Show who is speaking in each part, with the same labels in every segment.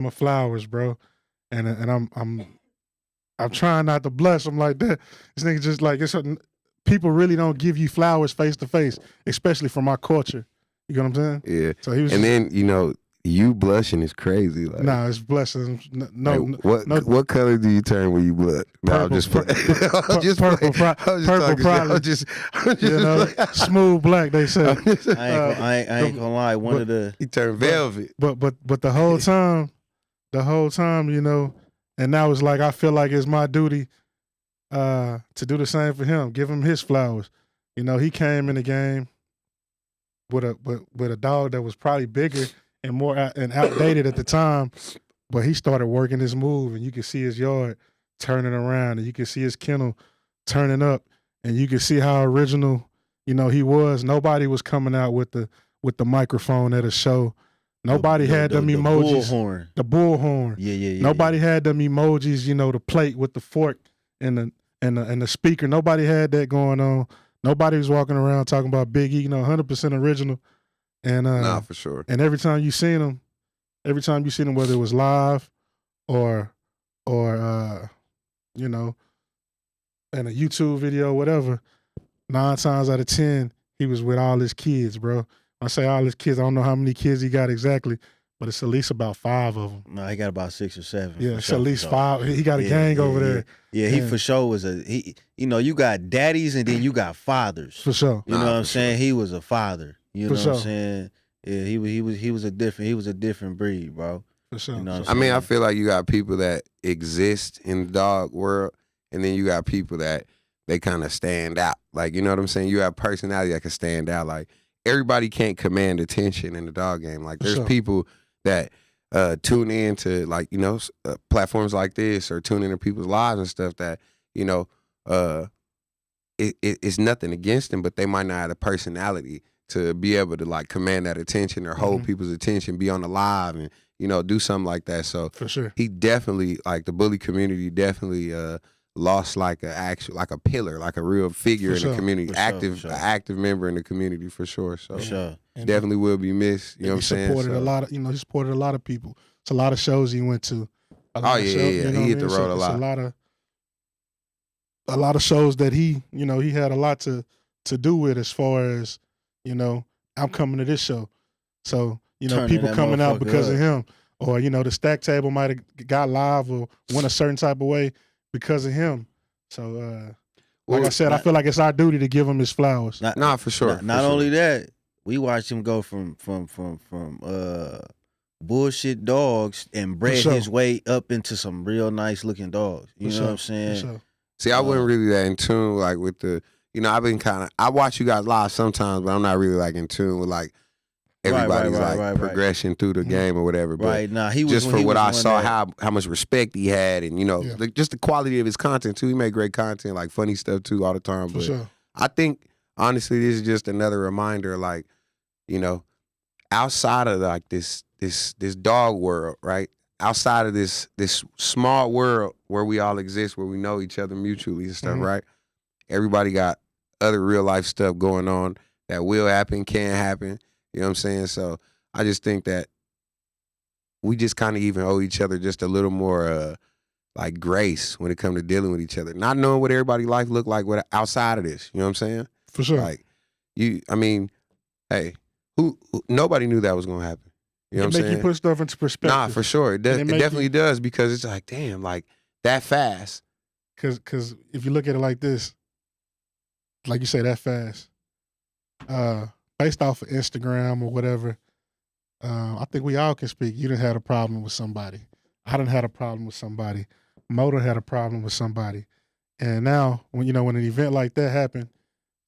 Speaker 1: my flowers, bro, and I'm trying not to blush. I'm like that. This nigga just like it's something. People really don't give you flowers face to face, especially from our culture. You know what I'm saying?
Speaker 2: Yeah.
Speaker 1: So he was.
Speaker 2: And
Speaker 1: just,
Speaker 2: then you blushing is crazy. Like,
Speaker 1: nah, it's blessings. No,
Speaker 2: like,
Speaker 1: no.
Speaker 2: what color do you turn when you blush? No, I'm
Speaker 1: Purple,
Speaker 2: just playing. I'm just
Speaker 1: purple,
Speaker 2: playing.
Speaker 1: purple, probably.
Speaker 2: I'm just
Speaker 1: You know, smooth black. They say.
Speaker 3: I ain't gonna lie. One of the
Speaker 2: he turned velvet.
Speaker 1: But the whole time, you know, and now it's like I feel like it's my duty to do the same for him. Give him his flowers. You know, he came in the game with a dog that was probably bigger and more and outdated at the time, but he started working his move, and you could see his yard turning around, and you could see his kennel turning up, and you could see how original, you know, he was. Nobody was coming out with the microphone at a show. Nobody had them emojis. The bullhorn.
Speaker 3: Yeah.
Speaker 1: Nobody had them emojis. You know, the plate with the fork and the speaker. Nobody had that going on. Nobody was walking around talking about Big E. You know, 100% original. And
Speaker 2: nah, for sure.
Speaker 1: And every time you seen him, whether it was live or you know, in a YouTube video, whatever, 9 times out of 10, he was with all his kids, bro. When I say all his kids, I don't know how many kids he got exactly, but it's at least about 5 of them.
Speaker 3: No, he got about 6 or 7.
Speaker 1: Yeah, it's at least 5. He got a gang over there.
Speaker 3: Yeah, he for sure was you know, you got daddies and then you got fathers.
Speaker 1: For sure.
Speaker 3: You know what I'm saying? He was a father. You know
Speaker 1: For
Speaker 3: what I'm saying? Yeah, he was a different breed, bro.
Speaker 1: For sure.
Speaker 3: You know
Speaker 2: I mean, I feel like you got people that exist in the dog world, and then you got people that they kind of stand out. Like, you know what I'm saying? You have personality that can stand out. Like, everybody can't command attention in the dog game. Like, there's people that tune in to, like, you know, platforms like this, or tune into people's lives and stuff that, you know, it's nothing against them, but they might not have the personality to be able to, like, command that attention or hold people's attention, be on the live and, you know, do something like that. So
Speaker 1: for sure,
Speaker 2: he definitely, like, the bully community definitely lost like a pillar, like a real figure in the community, active member in the community for sure. So definitely will be missed. You know what I'm saying?
Speaker 1: He supported a lot of people. It's a lot of shows he went to.
Speaker 2: He hit the road a lot.
Speaker 1: A lot of shows that he had a lot to do with, as far as, you know, I'm coming to this show. So, you know, people coming out because of him. Or, you know, the stack table might have got live or went a certain type of way because of him. So, like I said, I feel like it's our duty to give him his flowers.
Speaker 2: For sure.
Speaker 3: Not only that, we watched him go from bullshit dogs and bred his way up into some real nice looking dogs. You know what I'm saying?
Speaker 2: See, I wasn't really that in tune, like, with the, you know, I watch you guys live sometimes, but I'm not really, like, in tune with, like, everybody's progression through the game or whatever. But
Speaker 3: he was,
Speaker 2: just for what I saw, how much respect he had, and, you know, just the quality of his content too. He made great content, like funny stuff too, all the time. But I think, honestly, this is just another reminder, like, you know, outside of, like, this dog world, right? Outside of this small world where we all exist, where we know each other mutually and stuff, right? Everybody got other real life stuff going on that will happen, can happen. You know what I'm saying? So I just think that we just kind of even owe each other just a little more like grace when it comes to dealing with each other. Not knowing what everybody's life look like outside of this. You know what I'm saying?
Speaker 1: For sure.
Speaker 2: Like, hey, nobody knew that was gonna happen. You know what I'm saying?
Speaker 1: Make you put stuff into perspective.
Speaker 2: Nah, for sure. It definitely does, because it's like, damn, like, that fast.
Speaker 1: Because if you look at it like this, like you say, that fast, based off of Instagram or whatever, I think we all can speak. You done had a problem with somebody. I done had a problem with somebody. Mo done had a problem with somebody. And now, when an event like that happened,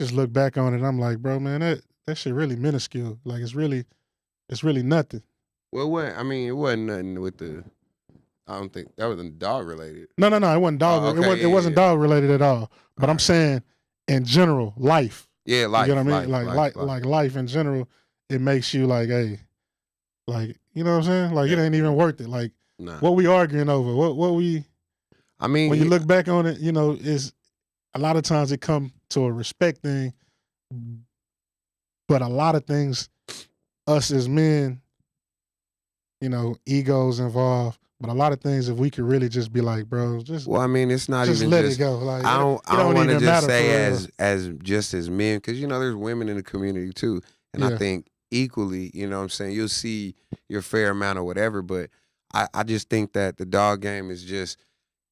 Speaker 1: just look back on it, I'm like, bro, man, that shit really minuscule. Like, it's really nothing.
Speaker 2: Well, it wasn't nothing with the. I don't think that wasn't dog related.
Speaker 1: No, it wasn't dog. It wasn't dog related at all. But I'm saying, in general, life.
Speaker 2: Yeah, life.
Speaker 1: You know what I mean? Like life in general, it makes you like, hey, like, you know what I'm saying? Like, it ain't even worth it. Like, what we arguing over? What we? I mean, when you look back on it, you know, is a lot of times it come to a respect thing, but a lot of things, us as men, egos involved. But a lot of things, if we could really just be like, bro, just
Speaker 2: well, I mean, it's not
Speaker 1: just
Speaker 2: even
Speaker 1: let
Speaker 2: just.
Speaker 1: it go. Like
Speaker 2: I don't want to just say
Speaker 1: as
Speaker 2: just as men, because there's women in the community too, and I think equally, what I'm saying, you'll see your fair amount of whatever, but I just think that the dog game is just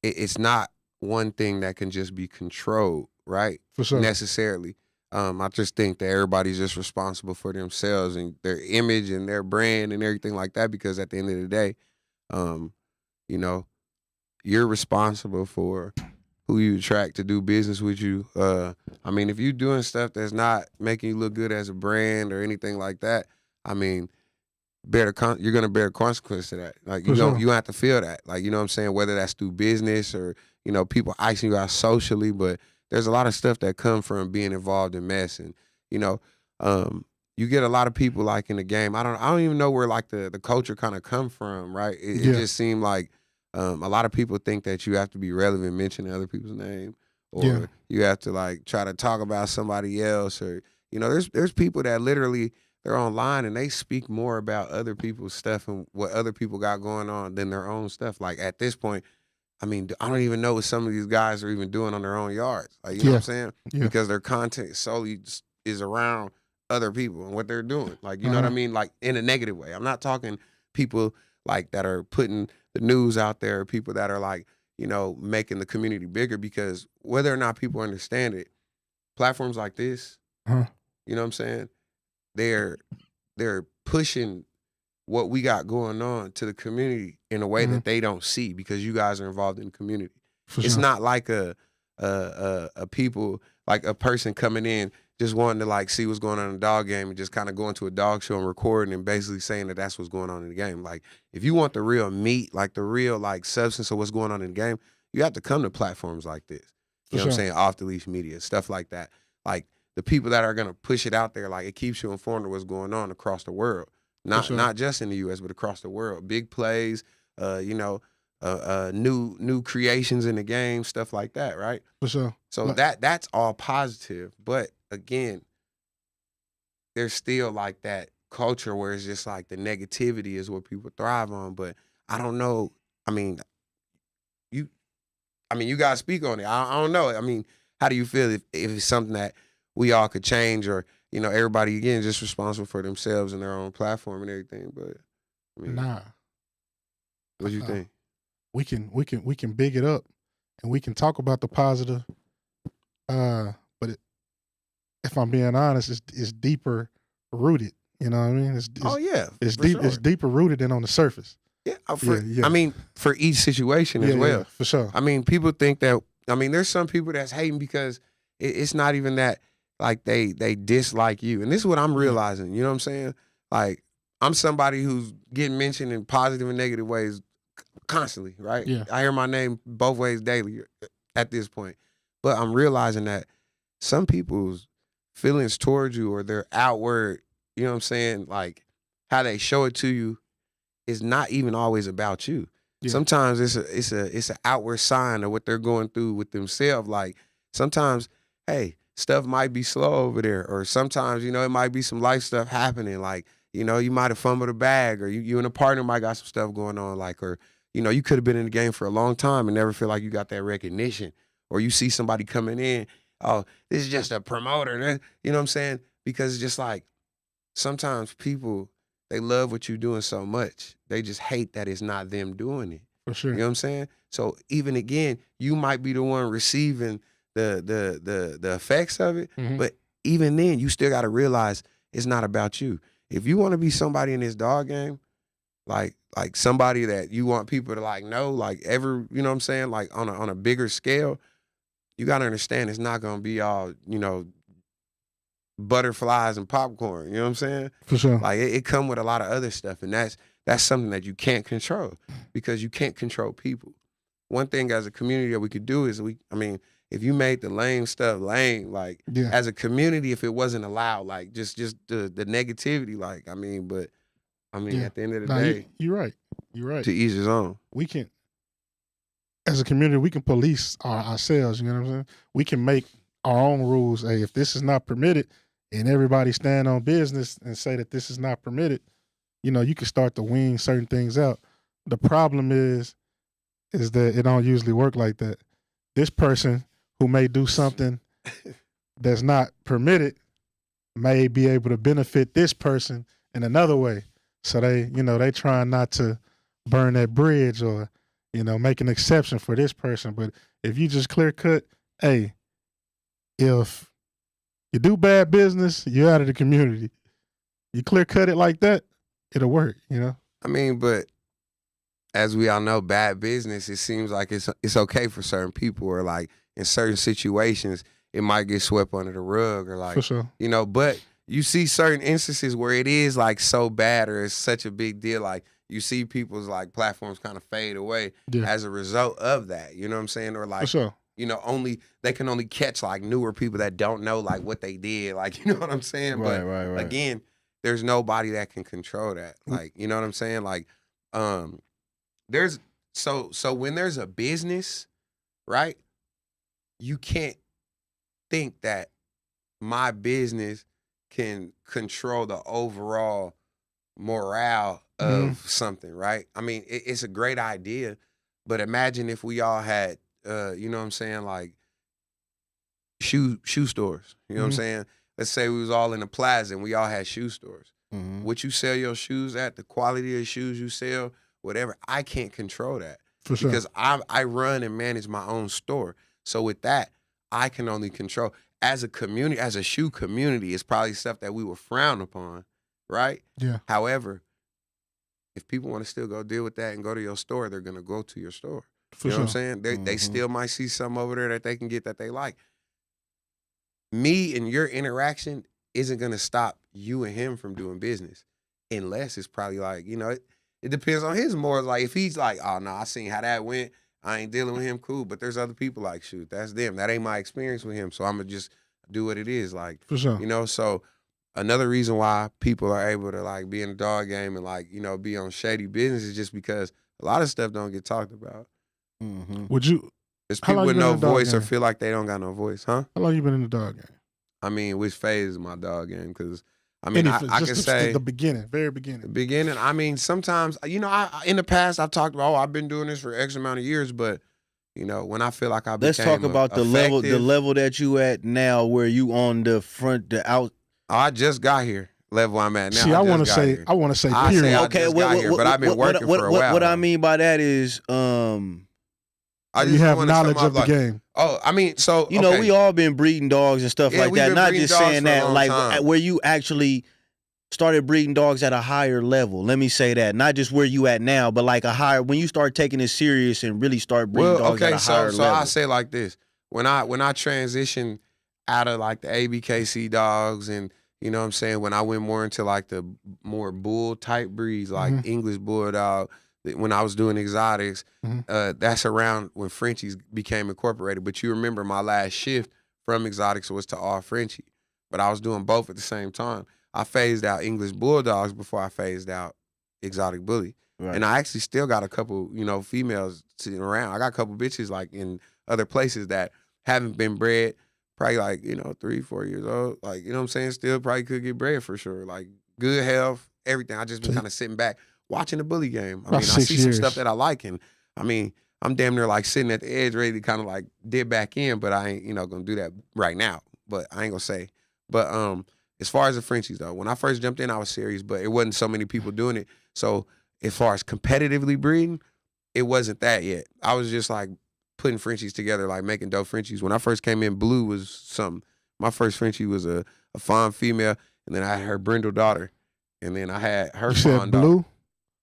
Speaker 2: it's not one thing that can just be controlled, right?
Speaker 1: For sure.
Speaker 2: Necessarily. I just think that everybody's just responsible for themselves and their image and their brand and everything like that, because at the end of the day, you're responsible for who you attract to do business with you. I mean, if you're doing stuff that's not making you look good as a brand or anything like that, I mean, you're gonna bear the consequence to that. Like you have to feel that. Like, you know what I'm saying? Whether that's through business or, people icing you out socially, but there's a lot of stuff that come from being involved in mess. And, you get a lot of people like in the game. I don't even know where like the culture kind of come from, right? It just seemed like a lot of people think that you have to be relevant mentioning other people's name, or you have to like try to talk about somebody else, or there's people that literally they're online and they speak more about other people's stuff and what other people got going on than their own stuff. Like at this point, I mean, I don't even know what some of these guys are even doing on their own yards. Like, you know what I'm saying? Yeah. Because their content solely is around other people and what they're doing. Like, you know what I mean? Like in a negative way. I'm not talking people like that are putting the news out there, people that are like, making the community bigger, because whether or not people understand it, platforms like this, you know what I'm saying? They're pushing what we got going on to the community in a way that they don't see, because you guys are involved in the community. It's not like a people, like a person coming in just wanting to like see what's going on in the dog game and just kind of going to a dog show and recording and basically saying that that's what's going on in the game. Like, if you want the real meat, like the real like substance of what's going on in the game, you have to come to platforms like this. You know what I'm saying? Off the leash media, stuff like that. Like the people that are gonna push it out there, like it keeps you informed of what's going on across the world. Not just in the U.S., but across the world. Big plays, new creations in the game, stuff like that, right?
Speaker 1: For sure.
Speaker 2: So that's all positive, but again, there's still like that culture where it's just like the negativity is what people thrive on. But I don't know. I mean, you guys speak on it. I don't know. I mean, how do you feel if it's something that we all could change, or everybody again just responsible for themselves and their own platform and everything? But I mean, what do you think?
Speaker 1: We can big it up, and we can talk about the positive. But if I'm being honest, it's deeper rooted. You know what I mean? It's deep. Sure. It's deeper rooted than on the surface.
Speaker 2: Yeah, I mean, for each situation as well.
Speaker 1: Yeah, for sure.
Speaker 2: I mean, people think that. I mean, there's some people that's hating because it's not even that. Like they dislike you, and this is what I'm realizing. You know what I'm saying? Like, I'm somebody who's getting mentioned in positive and negative ways constantly, right?
Speaker 1: Yeah.
Speaker 2: I hear my name both ways daily at this point, but I'm realizing that some people's feelings towards you, or their outward, you know what I'm saying, like how they show it to you, is not even always about you. Yeah. Sometimes it's an outward sign of what they're going through with themselves. Like sometimes, hey, stuff might be slow over there, or sometimes, it might be some life stuff happening. Like, you might have fumbled a bag, or you and a partner might got some stuff going on, like, or, you could have been in the game for a long time and never feel like you got that recognition, or you see somebody coming in, oh, this is just a promoter, you know what I'm saying? Because it's just like, sometimes people, they love what you're doing so much, they just hate that it's not them doing it.
Speaker 1: For sure.
Speaker 2: You know what I'm saying? So even again, you might be the one receiving the effects of it, but even then, you still got to realize it's not about you. If you want to be somebody in this dog game, like somebody that you want people to like know, like you know what I'm saying, like on a bigger scale, you got to understand it's not gonna be all butterflies and popcorn. You know what I'm saying?
Speaker 1: For sure.
Speaker 2: Like it come with a lot of other stuff, and that's something that you can't control, because you can't control people. One thing as a community that we could do is if you made the lame stuff lame, like as a community, if it wasn't allowed, like just the negativity, like at the end of the day,
Speaker 1: you're right. You're right.
Speaker 2: To each his own.
Speaker 1: We can, as a community, we can police ourselves. You know what I'm saying? We can make our own rules. Hey, if this is not permitted, and everybody stand on business and say that this is not permitted, you can start to wean certain things out. The problem is that it don't usually work like that. This person who may do something that's not permitted may be able to benefit this person in another way. So they trying not to burn that bridge or, make an exception for this person. But if you just clear cut, hey, if you do bad business, you're out of the community. You clear cut it like that, it'll work,
Speaker 2: I mean, but as we all know, bad business, it seems like it's okay for certain people, or like in certain situations, it might get swept under the rug, or like,
Speaker 1: for sure.
Speaker 2: But you see certain instances where it is like so bad, or it's such a big deal. Like you see people's like platforms kind of fade away as a result of that. You know what I'm saying? Or like,
Speaker 1: for sure.
Speaker 2: They can only catch like newer people that don't know like what they did. Like, you know what I'm saying?
Speaker 3: Right,
Speaker 2: but again, there's nobody that can control that. Like, you know what I'm saying? Like, there's so when there's a business, right? You can't think that my business can control the overall morale of something, right? I mean, it's a great idea, but imagine if we all had, you know what I'm saying, like shoe stores. You know what I'm saying? Let's say we was all in the plaza and we all had shoe stores. What you sell your shoes at, the quality of the shoes you sell, whatever, I can't control that.
Speaker 1: For sure.
Speaker 2: Because I run and manage my own store. So with that, I can only control. As a community, as a shoe community, it's probably stuff that we were frowned upon, right?
Speaker 1: Yeah.
Speaker 2: However, if people want to still go deal with that and go to your store, they're going to go to your store.
Speaker 1: For
Speaker 2: you know
Speaker 1: sure.
Speaker 2: what I'm saying? They still might see something over there that they can get that they like. Me and your interaction isn't going to stop you and him from doing business, unless it's probably like, it depends on his morals. Like if he's like, oh no, I seen how that went, I ain't dealing with him, cool. But there's other people like, shoot, that's them. That ain't my experience with him. So I'm gonna just do what it is. Like,
Speaker 1: for sure.
Speaker 2: So another reason why people are able to like be in the dog game and like, be on shady business is just because a lot of stuff don't get talked about.
Speaker 1: Would you?
Speaker 2: There's people with no voice or feel like they don't got no voice, huh?
Speaker 1: How long you been in the dog game?
Speaker 2: I mean, which phase is my dog game? Because I mean, I can say
Speaker 1: the beginning, very beginning.
Speaker 2: The beginning. I mean, sometimes, I in the past I've talked about, I've been doing this for X amount of years, but when I feel like I became
Speaker 3: let's talk about the level that you at now, where you on the front, the out.
Speaker 2: I just got here. Level I'm at now.
Speaker 1: See, I want to say period.
Speaker 2: Okay, but I've been working for a while.
Speaker 3: What I mean by that is,
Speaker 1: I just have knowledge of the game.
Speaker 2: Oh, I mean, so
Speaker 3: we all been breeding dogs and stuff like that. Not just saying that, like where you actually started breeding dogs at a higher level. Let me say that, not just where you at now, but like a higher, when you start taking it serious and really start breeding dogs at a higher level.
Speaker 2: So I say like this: when I transitioned out of like the ABKC dogs, and you know what I'm saying, when I went more into like the more bull type breeds, like English Bulldog. When I was doing exotics, that's around when Frenchies became incorporated. But you remember my last shift from exotics was to all Frenchie. But I was doing both at the same time. I phased out English Bulldogs before I phased out exotic bully. Right. And I actually still got a couple, females sitting around. I got a couple bitches like in other places that haven't been bred, probably like, 3-4 years old. Like, you know what I'm saying? Still probably could get bred for sure. Like good health, everything. I just been kind of sitting back, watching the bully game. I mean, I see some stuff that I like, and I mean, I'm damn near like sitting at the edge, ready to kind of like dip back in, but I ain't, gonna do that right now. But I ain't gonna say. But as far as the Frenchies though, when I first jumped in, I was serious, but it wasn't so many people doing it. So as far as competitively breeding, it wasn't that yet. I was just like putting Frenchies together, like making dope Frenchies. When I first came in, Blue was something. My first Frenchie was a fawn female, and then I had her brindle daughter, and then I had her fawn daughter.
Speaker 1: Blue?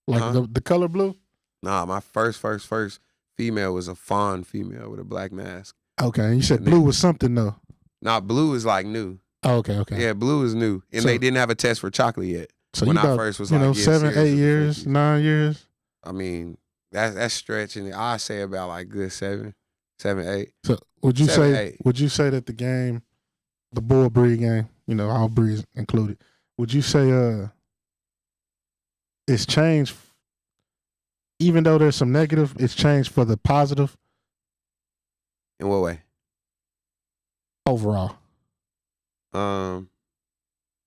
Speaker 1: Like the color blue?
Speaker 2: Nah, my first female was a fawn female with a black mask.
Speaker 1: Okay, and you said Blue was something though.
Speaker 2: Nah, Blue is like new.
Speaker 1: Oh, okay.
Speaker 2: Yeah, Blue is new, and they didn't have a test for chocolate yet.
Speaker 1: So
Speaker 2: when
Speaker 1: I
Speaker 2: first was
Speaker 1: 7, 8 years, 9 years.
Speaker 2: I mean, that's stretching. I say about like good 7, 8.
Speaker 1: So would you say that the game, the bull breed game, all breeds included, would you say it's changed, even though there's some negative, it's changed for the positive?
Speaker 2: In what way?
Speaker 1: Overall.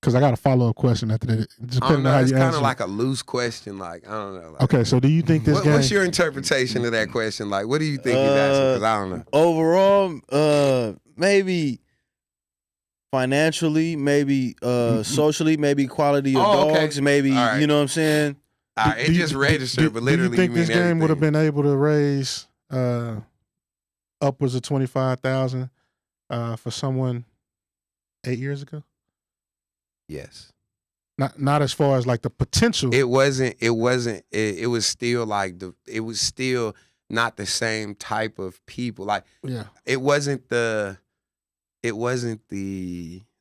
Speaker 1: because I got a follow-up question after that.
Speaker 2: Depending on how it's kind of like a loose question. Like, I don't know. Like,
Speaker 1: okay, so do you think this game...
Speaker 2: What's your interpretation of that question? Like, what do you think he's asking? Because I don't know.
Speaker 3: Overall, maybe financially, maybe socially, maybe quality of dogs, maybe,
Speaker 2: right.
Speaker 3: You know what I'm saying?
Speaker 2: All right, it just registered, but literally
Speaker 1: do you think this game would have been able to raise upwards of $25,000 for someone 8 years ago?
Speaker 2: Yes.
Speaker 1: Not as far as like the potential.
Speaker 2: It wasn't. It was still like it was still not the same type of people. Like,
Speaker 1: yeah,
Speaker 2: it wasn't the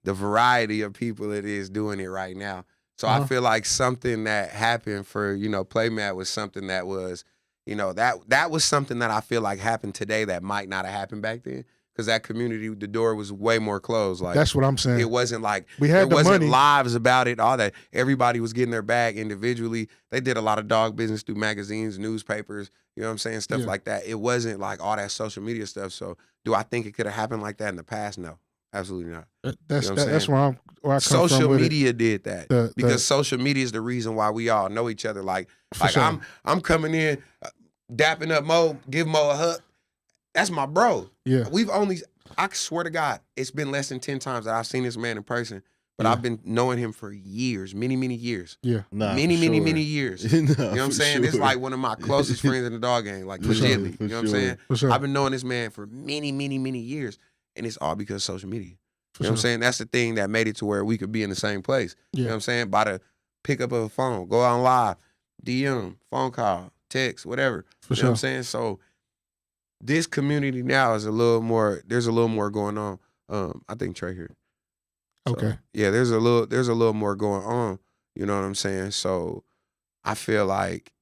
Speaker 2: variety of people it is doing it right now. So I feel like something that happened for, Playmat was something that was, that was something that I feel like happened today that might not have happened back then. Because that community, the door was way more closed. Like,
Speaker 1: that's what I'm saying.
Speaker 2: It wasn't like
Speaker 1: there
Speaker 2: wasn't
Speaker 1: money.
Speaker 2: Lives about it, all that. Everybody was getting their bag individually. They did a lot of dog business through magazines, newspapers, you know what I'm saying? Stuff like that. It wasn't like all that social media stuff. So do I think it could have happened like that in the past? No, absolutely not.
Speaker 1: That's where I come
Speaker 2: social
Speaker 1: from
Speaker 2: media did that because social media is the reason why we all know each other. Like sure. I'm coming in, dapping up Mo, give Mo a hug. That's my bro.
Speaker 1: Yeah.
Speaker 2: I swear to God, it's been less than 10 times that I've seen this man in person, but I've been knowing him for years, many years.
Speaker 1: Yeah.
Speaker 2: Many years. You know what I'm saying? Sure. It's like one of my closest friends in the dog game, like legitly. You know what I'm saying?
Speaker 1: Sure.
Speaker 2: I've been knowing this man for many years, and it's all because of social media. You know what I'm saying? That's the thing that made it to where we could be in the same place. You know what I'm saying? By the pickup of a phone, go out live, DM, phone call, text, whatever. You know what I'm saying? So this community now is there's a little more going on. I think Trey here. So,
Speaker 1: okay.
Speaker 2: Yeah, there's a little more going on. You know what I'm saying? So I feel like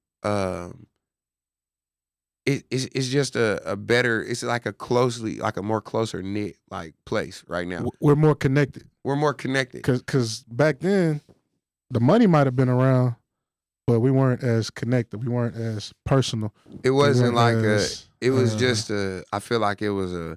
Speaker 2: it's just a better, it's like a more closer knit like place right now.
Speaker 1: We're more connected.
Speaker 2: We're more connected.
Speaker 1: Cause back then, the money might have been around, but we weren't as connected. We weren't as personal.
Speaker 2: It wasn't like it was just I feel like it was an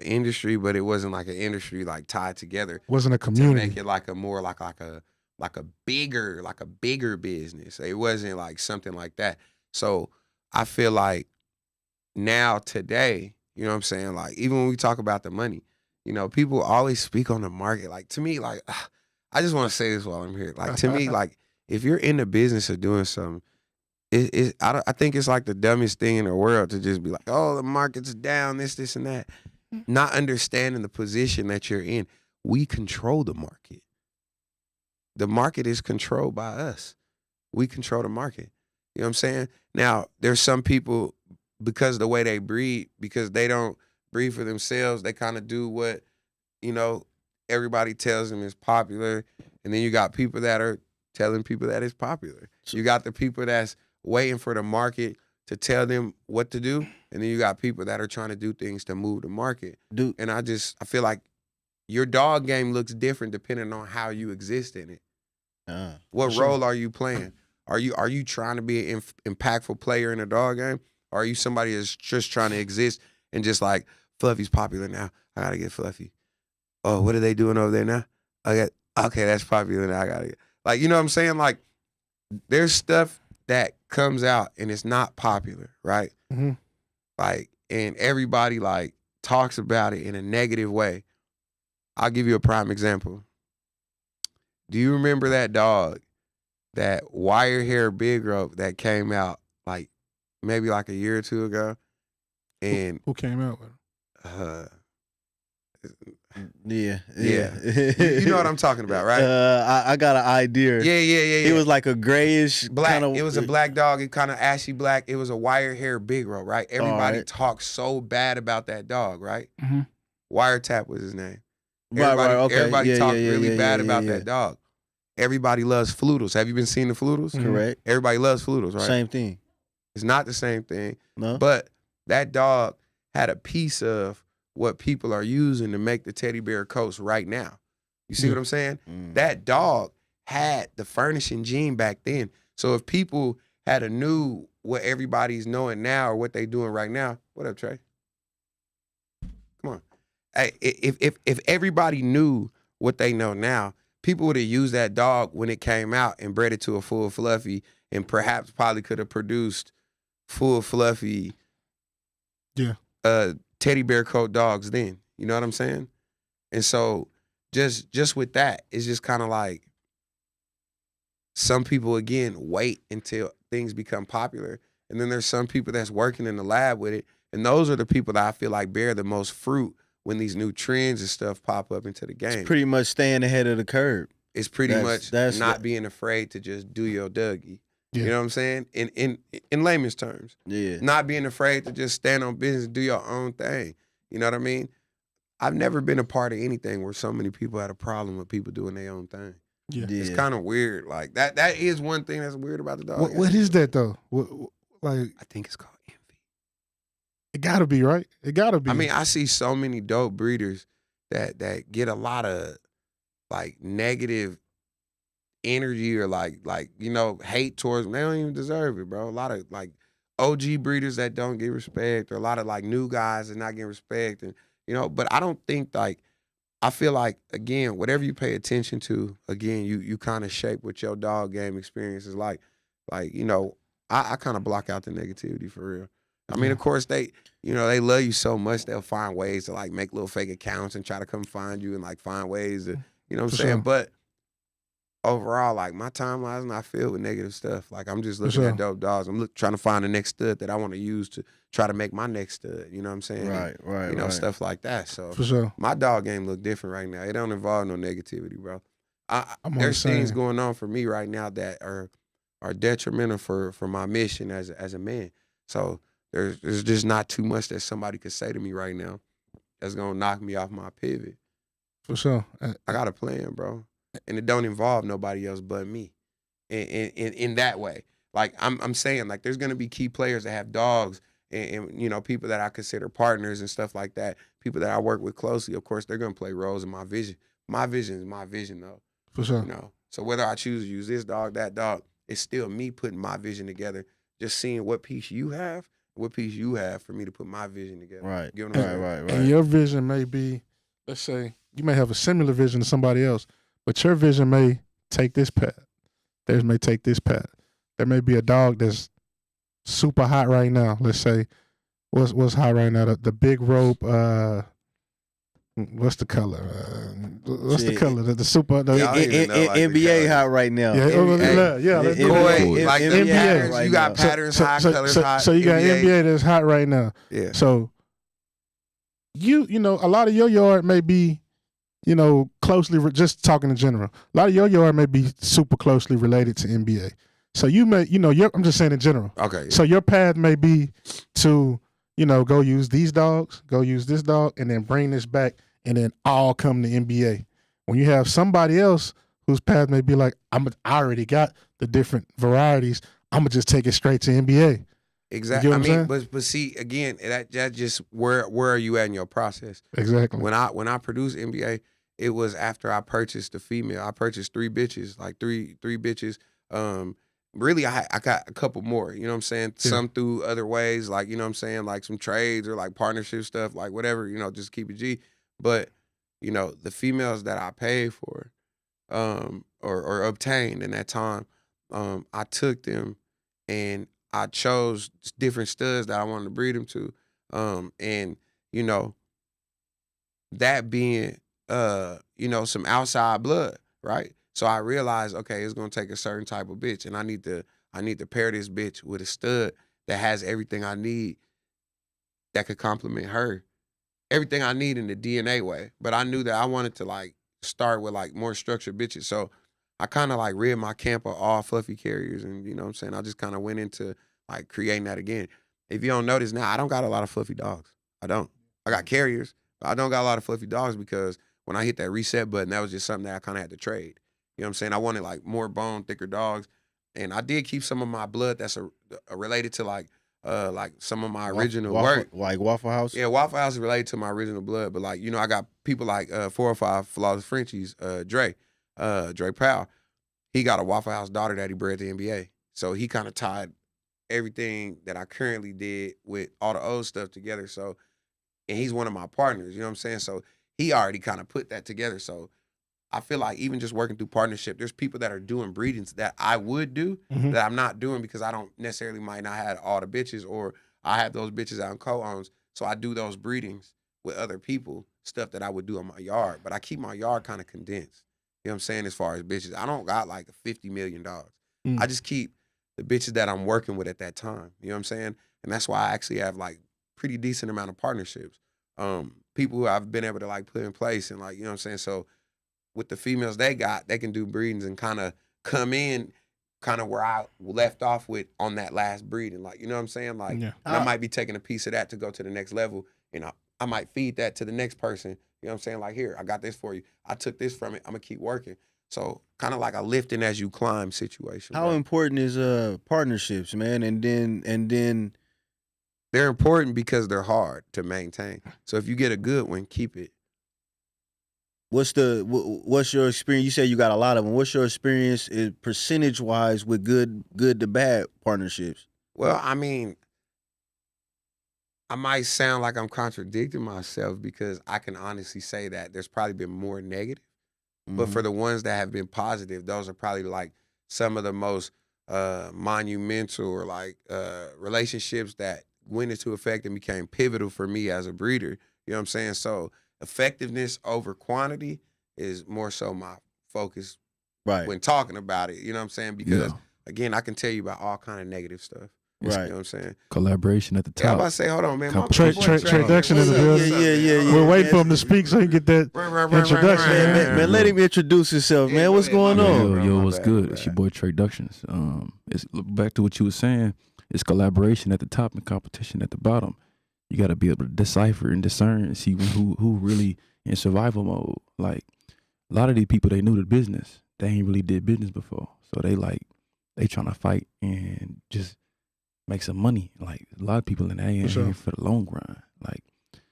Speaker 2: industry, but it wasn't like an industry like tied together. It
Speaker 1: wasn't a community.
Speaker 2: To make it like a more like a bigger business. It wasn't like something like that. So I feel like now today, you know what I'm saying? Like, even when we talk about the money, people always speak on the market. Like, to me, like, I just want to say this while I'm here. Like, to me, like, if you're in the business of doing something, I think it's like the dumbest thing in the world to just be like, oh, the market's down, this, and that. Not understanding the position that you're in. We control the market. The market is controlled by us. We control the market. You know what I'm saying? Now, there's some people, because the way they breed, because they don't breed for themselves, they kind of do what, everybody tells them is popular. And then you got people that are telling people that it's popular. You got the people that's waiting for the market to tell them what to do. And then you got people that are trying to do things to move the market. And I feel like your dog game looks different depending on how you exist in it. What role are you playing? Are you trying to be an impactful player in a dog game? Or are you somebody that's just trying to exist and just like, Fluffy's popular now, I gotta get Fluffy. Oh, what are they doing over there now? Okay, that's popular now, I gotta get. Like, you know what I'm saying? Like, there's stuff that comes out and it's not popular, right?
Speaker 1: Mm-hmm.
Speaker 2: Like, and everybody like talks about it in a negative way. I'll give you a prime example. Do you remember that dog, that wire hair big rope that came out like maybe like a year or two ago? And
Speaker 1: who came out with
Speaker 2: him?
Speaker 3: Yeah.
Speaker 2: You know what I'm talking about, right?
Speaker 3: I got an idea.
Speaker 2: Yeah.
Speaker 3: It was like a grayish
Speaker 2: black. It was a black dog. It kind of ashy black. It was a wire hair big rope, right? Everybody talked so bad about that dog, right?
Speaker 1: Mm-hmm.
Speaker 2: Wiretap was his name.
Speaker 3: Everybody
Speaker 2: talked really bad about that dog. Everybody loves Floodles. Have you been seeing the Floodles?
Speaker 3: Mm-hmm. Correct.
Speaker 2: Everybody loves Floodles, right?
Speaker 3: Same thing.
Speaker 2: It's not the same thing.
Speaker 3: No.
Speaker 2: But that dog had a piece of what people are using to make the teddy bear coats right now. You see what I'm saying? That dog had the furnishing gene back then. So if people had a knew what everybody's knowing now or what they doing right now, what up, Trey? Come on. Hey, if everybody knew what they know now, people would have used that dog when it came out and bred it to a full fluffy, and perhaps probably could have produced full fluffy teddy bear coat dogs then. You know what I'm saying? And so just with that, it's just kind of like some people, again, wait until things become popular. And then there's some people that's working in the lab with it. And those are the people that I feel like bear the most fruit when these new trends and stuff pop up into the game.
Speaker 3: It's pretty much staying ahead of the curve.
Speaker 2: It's pretty much not being afraid to just do your Dougie. Yeah. You know what I'm saying? In layman's terms.
Speaker 3: Yeah.
Speaker 2: Not being afraid to just stand on business and do your own thing. You know what I mean? I've never been a part of anything where so many people had a problem with people doing their own thing. Yeah. It's kind of weird. Like that is one thing that's weird about the dog.
Speaker 1: What is that though?
Speaker 2: I think it's called envy.
Speaker 1: It gotta be, right? It gotta be.
Speaker 2: I mean, I see so many dope breeders that get a lot of like negative energy or like hate towards them. They don't even deserve it, bro. A lot of like OG breeders that don't get respect, or a lot of like new guys that not getting respect, and but I don't think I feel like, again, whatever you pay attention to, again, you kind of shape what your dog game experience is like. Like, I kind of block out the negativity for real. I mean, of course, they love you so much, they'll find ways to like make little fake accounts and try to come find you and like find ways to, you know what I'm saying? Sure. But overall, like, my timeline's not filled with negative stuff. Like, I'm just looking at dope dogs. I'm trying to find the next stud that I want to use to try to make my next stud. You know what I'm saying?
Speaker 3: Right.
Speaker 2: Stuff like that. So
Speaker 1: for sure,
Speaker 2: my dog game look different right now. It don't involve no negativity, bro. There's things going on for me right now that are detrimental for my mission as a man. So there's just not too much that somebody could say to me right now that's gonna knock me off my pivot.
Speaker 1: For sure,
Speaker 2: I got a plan, bro. And it don't involve nobody else but me. In that way. Like I'm saying, like, there's gonna be key players that have dogs and people that I consider partners and stuff like that, people that I work with closely. Of course, they're gonna play roles in my vision. My vision is my vision though.
Speaker 1: For sure.
Speaker 2: So whether I choose to use this dog, that dog, it's still me putting my vision together, just seeing what piece you have, what piece you have for me to put my vision together.
Speaker 3: Right.
Speaker 2: Right.
Speaker 1: And your vision may be, let's say, you may have a similar vision to somebody else, but your vision may take this path. Theirs may take this path. There may be a dog that's super hot right now. Let's say, what's hot right now? The big rope. What's the color? What's the color? The super. The
Speaker 3: NBA hot right now.
Speaker 1: Yeah,
Speaker 2: NBA, like
Speaker 1: NBA.
Speaker 2: Right, you got patterns hot, colors hot.
Speaker 1: So you got NBA that's hot right now.
Speaker 2: Yeah.
Speaker 1: So you a lot of your yard may be, closely, just talking in general, a lot of your yard may be super closely related to NBA. So you may, I'm just saying in general.
Speaker 2: Okay. Yeah.
Speaker 1: So your path may be to, go use these dogs, go use this dog, and then bring this back, and then all come to NBA. When you have somebody else whose path may be like, I already got the different varieties, I'm going to just take it straight to NBA.
Speaker 2: Exactly. I mean, but see, again, that just where are you at in your process?
Speaker 1: Exactly.
Speaker 2: When I produced NBA, it was after I purchased the female. I purchased three bitches, like three bitches. Really, I got a couple more, you know what I'm saying? Yeah. Some through other ways, like, you know what I'm saying, like some trades or like partnership stuff, like whatever, just keep it G. But, the females that I paid for or obtained in that time, I took them and I chose different studs that I wanted to breed them to. And, that being, some outside blood, right? So I realized, okay, it's gonna take a certain type of bitch, and I need to pair this bitch with a stud that has everything I need that could complement her, everything I need in the DNA way. But I knew that I wanted to like start with like more structured bitches, so I kind of like rid my camp of all fluffy carriers, and you know what I'm saying. I just kind of went into like creating that again. If you don't notice now, I don't got a lot of fluffy dogs. I don't. I got carriers, but I don't got a lot of fluffy dogs because when I hit that reset button, that was just something that I kind of had to trade. You know what I'm saying? I wanted like more bone, thicker dogs. And I did keep some of my blood that's related to like some of my original work.
Speaker 3: Like Waffle House?
Speaker 2: Yeah, Waffle House is related to my original blood. But like, I got people like 4 or 5 Flawless Frenchies, Dre Powell. He got a Waffle House daughter that he bred to NBA. So he kind of tied everything that I currently did with all the old stuff together. So, and he's one of my partners, you know what I'm saying? So he already kind of put that together. So I feel like even just working through partnership, there's people that are doing breedings that I would do that I'm not doing because I don't necessarily might not have all the bitches, or I have those bitches out in co-owns. So I do those breedings with other people, stuff that I would do in my yard. But I keep my yard kind of condensed. You know what I'm saying? As far as bitches, I don't got like $50 million. I just keep the bitches that I'm working with at that time. You know what I'm saying? And that's why I actually have like pretty decent amount of partnerships. People who I've been able to like put in place and like, you know what I'm saying? So with the females they can do breedings and kind of come in kind of where I left off with on that last breeding. Like, you know what I'm saying? Like, and I might be taking a piece of that to go to the next level. And I might feed that to the next person. You know what I'm saying? Like, here, I got this for you. I took this from it. I'm going to keep working. So kind of like a lifting as you climb situation.
Speaker 3: How important is partnerships, man? And then
Speaker 2: they're important because they're hard to maintain. So if you get a good one, keep it.
Speaker 3: What's your experience? You said you got a lot of them. What's your experience percentage-wise with good to bad partnerships?
Speaker 2: Well, I mean, I might sound like I'm contradicting myself because I can honestly say that there's probably been more negative. But for the ones that have been positive, those are probably like some of the most monumental or like relationships that went into effect and became pivotal for me as a breeder. You know what I'm saying? So effectiveness over quantity is more so my focus when talking about it. You know what I'm saying? Because again, I can tell you about all kind of negative stuff. Right. You know what I'm saying?
Speaker 4: Collaboration at the top.
Speaker 2: Yeah, I'm about to say, hold on, man.
Speaker 1: Traduction in the building.
Speaker 3: Yeah.
Speaker 1: We're waiting for him to speak so he can get that introduction.
Speaker 3: Man, let him introduce himself, man. What's going on?
Speaker 4: Yo, what's good? It's your boy Traductions. It's back to what you were saying. It's collaboration at the top and competition at the bottom. You got to be able to decipher and discern and see who really in survival mode. Like a lot of these people, they knew the business. They ain't really did business before, so they trying to fight and just make some money. Like a lot of people in there for the long run. Like,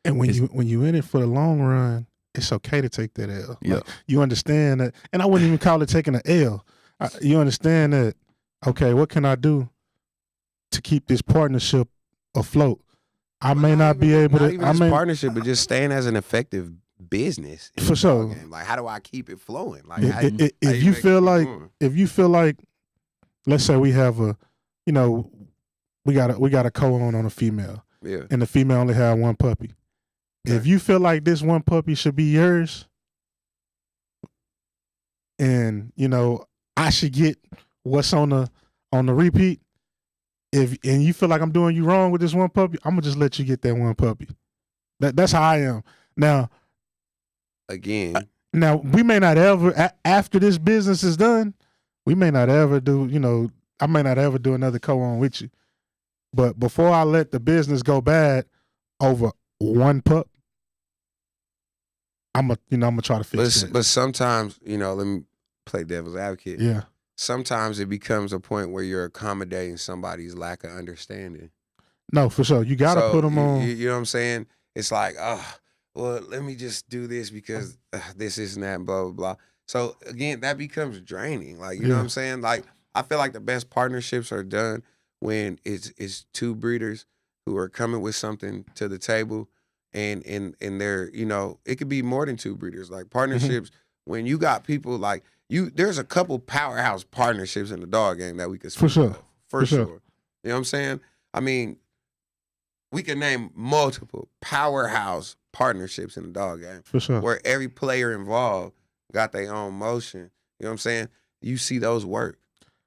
Speaker 1: and when you in it for the long run, it's okay to take that L.
Speaker 4: Yeah,
Speaker 1: like, you understand that, and I wouldn't even call it taking an L. You understand that? Okay, what can I do to keep this partnership afloat? I may not be able to.
Speaker 2: Not even partnership, but just staying as an effective business.
Speaker 1: For sure.
Speaker 2: Like, how do I keep it flowing? Like,
Speaker 1: if you feel like, let's say we have a, we got a co-own on a female, and the female only had one puppy. Okay. If you feel like this one puppy should be yours, and I should get what's on the repeat. And you feel like I'm doing you wrong with this one puppy, I'm gonna just let you get that one puppy. That's how I am. Now,
Speaker 2: again,
Speaker 1: we may not ever after this business is done, we may not ever do. I may not ever do another co-own with you. But before I let the business go bad over one pup, I'm gonna try to fix it.
Speaker 2: But sometimes, let me play devil's advocate.
Speaker 1: Yeah.
Speaker 2: Sometimes it becomes a point where you're accommodating somebody's lack of understanding.
Speaker 1: No, for sure. You got to put them on.
Speaker 2: You know what I'm saying? It's like, well, let me just do this because this isn't that, blah, blah, blah. So, again, that becomes draining. Like, you know what I'm saying? Like, I feel like the best partnerships are done when it's two breeders who are coming with something to the table and they're, it could be more than two breeders. Like, partnerships, when you got people like, there's a couple powerhouse partnerships in the dog game that we could speak of. For sure. You know what I'm saying? I mean, we can name multiple powerhouse partnerships in the dog game.
Speaker 1: For sure.
Speaker 2: Where every player involved got their own motion. You know what I'm saying? You see those work.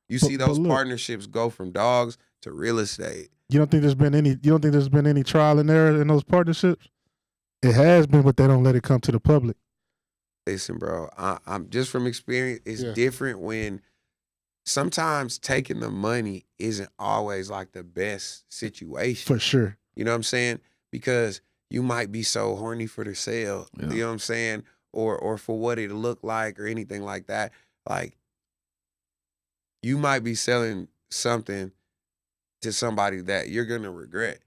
Speaker 2: You see those partnerships go from dogs to real estate.
Speaker 1: You don't think there's been any trial and error in those partnerships? It has been, but they don't let it come to the public.
Speaker 2: Listen, bro, I'm just from experience, it's different when sometimes taking the money isn't always like the best situation.
Speaker 1: For sure.
Speaker 2: You know what I'm saying? Because you might be so horny for the sale, you know what I'm saying? Or for what it looked like or anything like that. Like, you might be selling something to somebody that you're going to regret.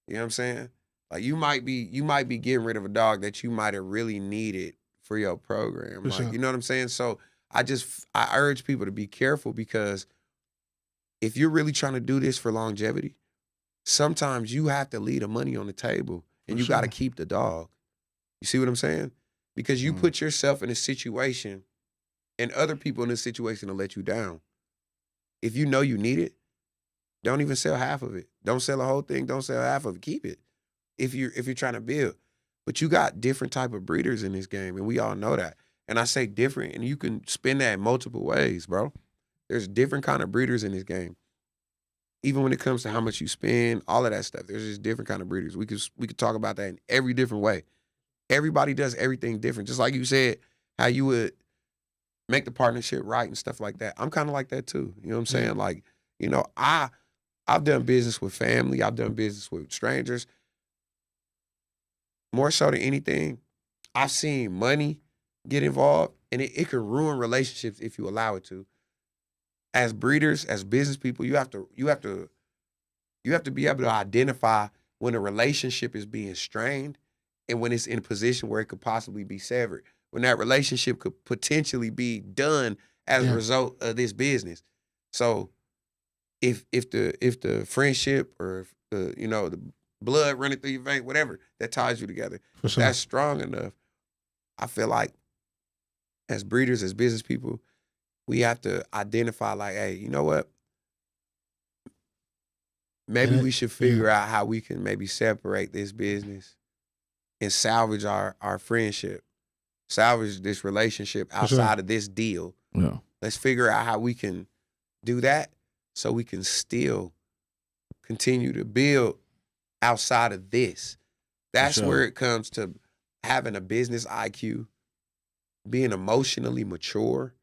Speaker 2: You know what I'm saying? Like, you might be getting rid of a dog that you might have really needed for your program.
Speaker 1: For sure.
Speaker 2: You know what I'm saying? So I urge people to be careful because if you're really trying to do this for longevity, sometimes you have to leave the money on the table and you got to keep the dog. You see what I'm saying? because you put yourself in a situation and other people in a situation to let you down. If you know you need it, don't even sell half of it. Don't sell the whole thing. Don't sell half of it. Keep it if you're trying to build. But you got different type of breeders in this game, and we all know that. And I say different, and you can spin that in multiple ways, bro. There's different kind of breeders in this game. Even when it comes to how much you spend, all of that stuff, there's just different kind of breeders. We could talk about that in every different way. Everybody does everything different. Just like you said, how you would make the partnership right and stuff like that. I'm kind of like that too. You know what I'm saying? Like, you know, I've done business with family. I've done business with strangers. More so than anything, I've seen money get involved, and it can ruin relationships if you allow it to. As breeders, as business people, you have to be able to identify when a relationship is being strained and when it's in a position where it could possibly be severed. When that relationship could potentially be done as a result of this business. So if the friendship or if the blood running through your vein, whatever that ties you together, that's strong enough, I feel like as breeders, as business people, we have to identify like, hey, you know what? Maybe we should figure out how we can maybe separate this business and salvage our friendship, salvage this relationship outside of this deal.
Speaker 4: Yeah.
Speaker 2: Let's figure out how we can do that so we can still continue to build outside of this. That's where it comes to having a business IQ, being emotionally mature.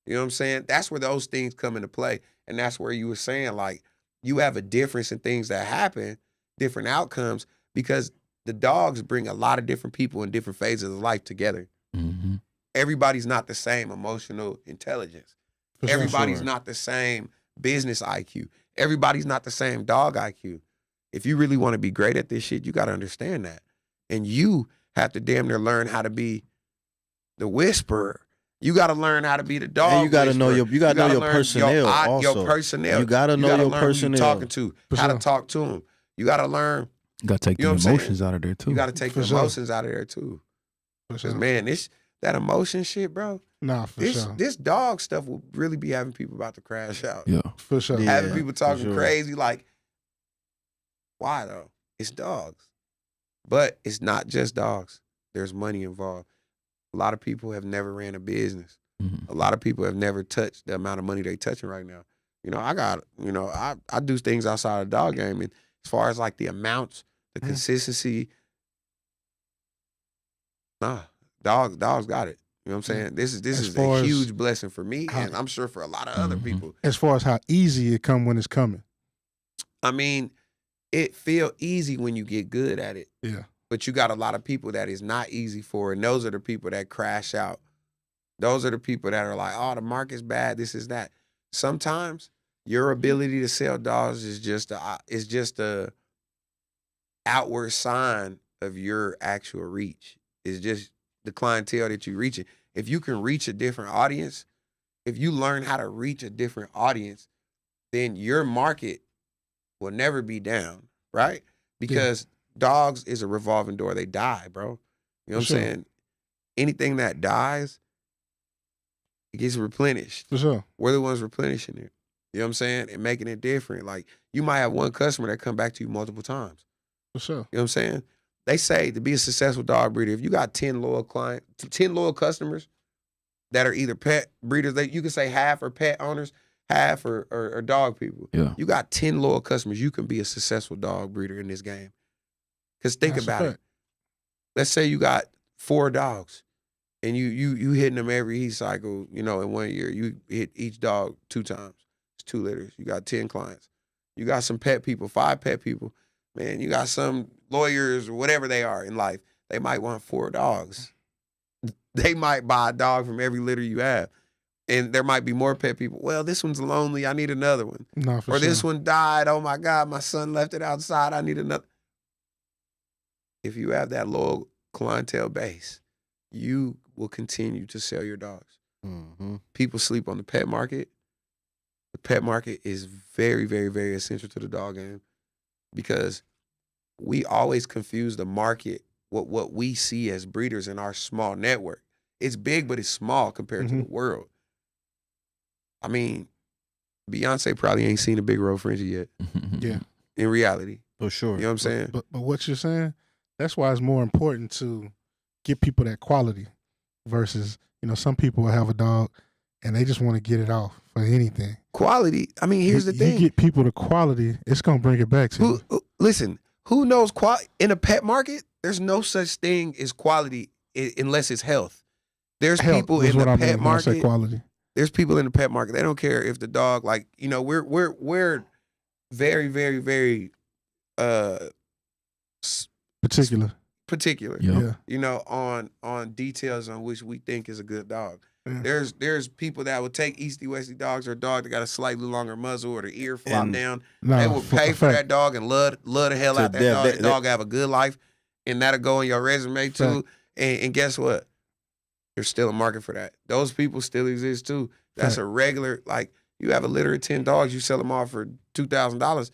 Speaker 2: You know what I'm saying? That's where those things come into play. And that's where you were saying, like, you have a difference in things that happen, different outcomes, because the dogs bring a lot of different people in different phases of life together.
Speaker 4: Mm-hmm.
Speaker 2: Everybody's not the same emotional intelligence. Everybody's not the same business IQ. Everybody's not the same dog IQ. If you really want to be great at this shit, you got to understand that. And you have to damn near learn how to be the whisperer. You got to learn how to be the dog.
Speaker 3: And you got to know your personnel.
Speaker 2: Your personnel.
Speaker 3: You got to know your personnel.
Speaker 2: Who you're talking to, how to talk to them. You got to learn.
Speaker 4: You got to take the emotions out of there too.
Speaker 2: You got to take the emotions out of there too. Because man, that emotion shit, bro.
Speaker 1: Nah, for sure.
Speaker 2: This dog stuff will really be having people about to crash out.
Speaker 4: Yeah,
Speaker 1: for sure.
Speaker 2: Having people talking crazy, like, why though? It's dogs, but it's not just dogs. There's money involved. A lot of people have never ran a business.
Speaker 4: Mm-hmm.
Speaker 2: A lot of people have never touched the amount of money they touching right now. You know, I do things outside of the dog game, and as far as like the amounts, the consistency, dogs got it. You know what I'm saying? This is a huge blessing for me, and I'm sure for a lot of other people.
Speaker 1: As far as how easy it come when it's coming.
Speaker 2: I mean, it feel easy when you get good at it.
Speaker 1: Yeah.
Speaker 2: But you got a lot of people that is not easy for, and those are the people that crash out. Those are the people that are like, oh, the market's bad, this is that. Sometimes your ability to sell dogs is just a outward sign of your actual reach. It's just the clientele that you're reaching. If you can reach a different audience, if you learn how to reach a different audience, then your market will never be down, right? Because dogs is a revolving door. They die, bro. You know what I'm saying? Anything that dies, it gets replenished.
Speaker 1: For sure.
Speaker 2: We're the ones replenishing it. You know what I'm saying? And making it different. Like, you might have one customer that come back to you multiple times.
Speaker 1: For sure.
Speaker 2: You know what I'm saying? They say to be a successful dog breeder, if you got 10 loyal customers that are either pet breeders, you can say half are pet owners, half are dog people.
Speaker 4: Yeah.
Speaker 2: You got 10 loyal customers, you can be a successful dog breeder in this game. Because think about it. Let's say you got 4 dogs and you hitting them every heat cycle, in 1 year. You hit each dog 2 times. It's 2 litters. You got 10 clients. You got some pet people, 5 pet people. Man, you got some lawyers or whatever they are in life. They might want 4 dogs. They might buy a dog from every litter you have. And there might be more pet people. Well, this one's lonely. I need another one.
Speaker 1: No, for sure.
Speaker 2: This one died. Oh, my God, my son left it outside. I need another. If you have that loyal clientele base, you will continue to sell your dogs.
Speaker 3: Mm-hmm.
Speaker 2: People sleep on the pet market. The pet market is very, very, very essential to the dog game because we always confuse the market what we see as breeders in our small network. It's big, but it's small compared to the world. I mean, Beyonce probably ain't seen a big road Frenchie yet.
Speaker 1: Yeah.
Speaker 2: In reality.
Speaker 3: For sure.
Speaker 2: You know what I'm saying?
Speaker 1: But what you're saying, that's why it's more important to get people that quality versus, some people will have a dog and they just want to get it off for anything.
Speaker 2: Quality. I mean, here's the thing.
Speaker 1: You get people to quality, it's going to bring it back to you.
Speaker 2: Listen, who knows quality? In a pet market, there's no such thing as quality unless it's health. There's people in the pet market.
Speaker 1: Quality.
Speaker 2: There's people in the pet market. They don't care if the dog, we're very, very, very
Speaker 1: particular.
Speaker 2: Yeah. On details on which we think is a good dog. Yeah. There's people that would take Eastie Westie dogs or a dog that got a slightly longer muzzle or the ear flop down. They will pay for that dog and love the hell out that dog. That dog have a good life, and that'll go on your resume too. And guess what? There's still a market for that. Those people still exist too. That's a regular, you have a litter of 10 dogs, you sell them off for $2,000.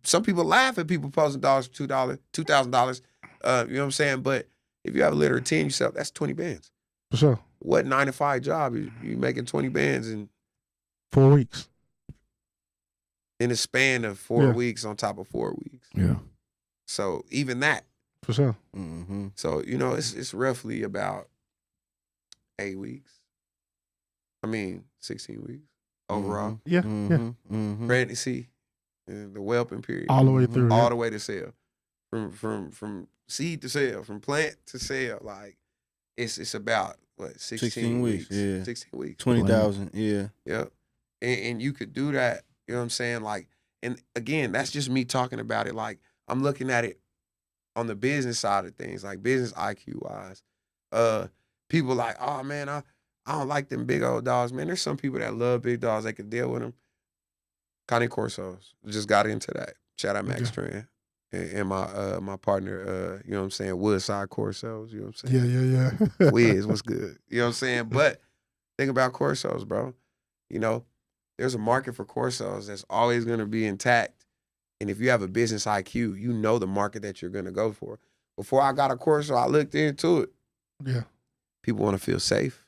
Speaker 2: Some people laugh at people posting dogs for $2,000. You know what I'm saying? But if you have a litter of 10, you sell, that's 20 bands.
Speaker 1: For sure.
Speaker 2: What 9-to-5 job you making 20 bands in
Speaker 1: 4 weeks?
Speaker 2: In a span of 4 weeks on top of 4 weeks.
Speaker 4: Yeah.
Speaker 2: So even that.
Speaker 1: For sure.
Speaker 2: Mm-hmm. So, it's roughly about 8 weeks. 16 weeks overall.
Speaker 1: Yeah.
Speaker 2: Pregnancy, the whelping period.
Speaker 1: All the way through.
Speaker 2: All the way to sale. From seed to sale, from plant to sale. It's about, 16 weeks?
Speaker 3: Yeah.
Speaker 2: 16 weeks.
Speaker 3: 20,000, yeah.
Speaker 2: Yep. And you could do that, you know what I'm saying? And again, that's just me talking about it. I'm looking at it on the business side of things, business IQ wise. People oh man, I don't like them big old dogs, man. There's some people that love big dogs. They can deal with them. Connie Corsos just got into that. Shout out Max Tran and my partner, you know what I'm saying, Woodside Corsos, you know what I'm saying?
Speaker 1: Yeah.
Speaker 2: Wiz, what's good? You know what I'm saying? But think about Corsos, bro. There's a market for Corsos that's always going to be intact. And if you have a business IQ, you know the market that you're going to go for. Before I got a Corso, I looked into it.
Speaker 1: Yeah.
Speaker 2: People want to feel safe.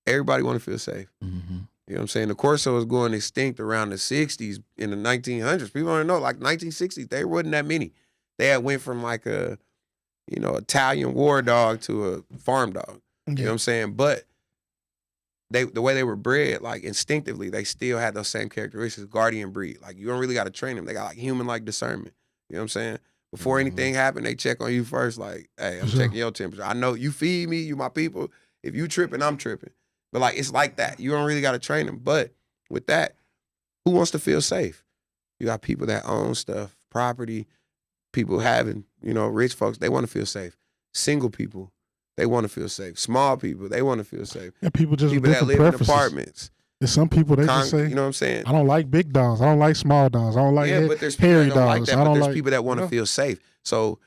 Speaker 2: Everybody want to feel safe.
Speaker 4: Mm-hmm.
Speaker 2: You know what I'm saying? The Corso was going extinct around the 60s, in the 1900s. People don't know, 1960s, there wasn't that many. They had went from a, Italian war dog to a farm dog. You know what I'm saying? But the way they were bred, instinctively, they still had those same characteristics, guardian breed. You don't really got to train them. They got human-like discernment. You know what I'm saying? Before anything happened, they check on you first, hey, I'm checking your temperature. I know you feed me, you my people. If you tripping, I'm tripping. But it's like that. You don't really got to train them. But with that, who wants to feel safe? You got people that own stuff, property, people having, rich folks, they want to feel safe. Single people, they want to feel safe. Small people, they want to feel safe.
Speaker 1: Yeah, people that live
Speaker 2: in apartments.
Speaker 1: There's some people just say,
Speaker 2: you know what I'm saying?
Speaker 1: I don't like big dogs. I don't like small dogs. I don't like
Speaker 2: but there's people
Speaker 1: hairy
Speaker 2: that don't
Speaker 1: dogs.
Speaker 2: like that. But there's people that want to feel safe. So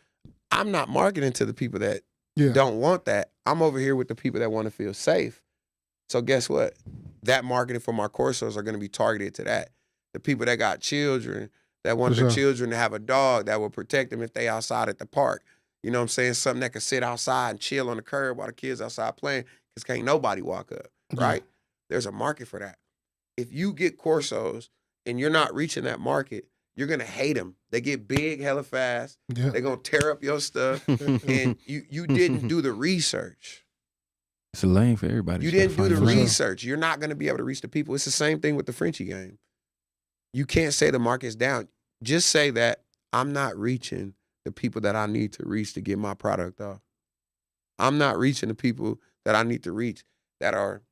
Speaker 2: I'm not marketing to the people that don't want that. I'm over here with the people that want to feel safe. So guess what? That marketing from our Corsos are going to be targeted to that. The people that got children, that want their children to have a dog that will protect them if they outside at the park. You know what I'm saying? Something that can sit outside and chill on the curb while the kids outside playing, because can't nobody walk up, right? There's a market for that. If you get Corsos and you're not reaching that market, you're going to hate them. They get big hella fast. Yeah. They're going to tear up your stuff. And you didn't do the research.
Speaker 4: It's a lane for everybody.
Speaker 2: You didn't do the research. You're not going to be able to reach the people. It's the same thing with the Frenchie game. You can't say the market's down. Just say that I'm not reaching the people that I need to reach to get my product off. I'm not reaching the people that I need to reach that are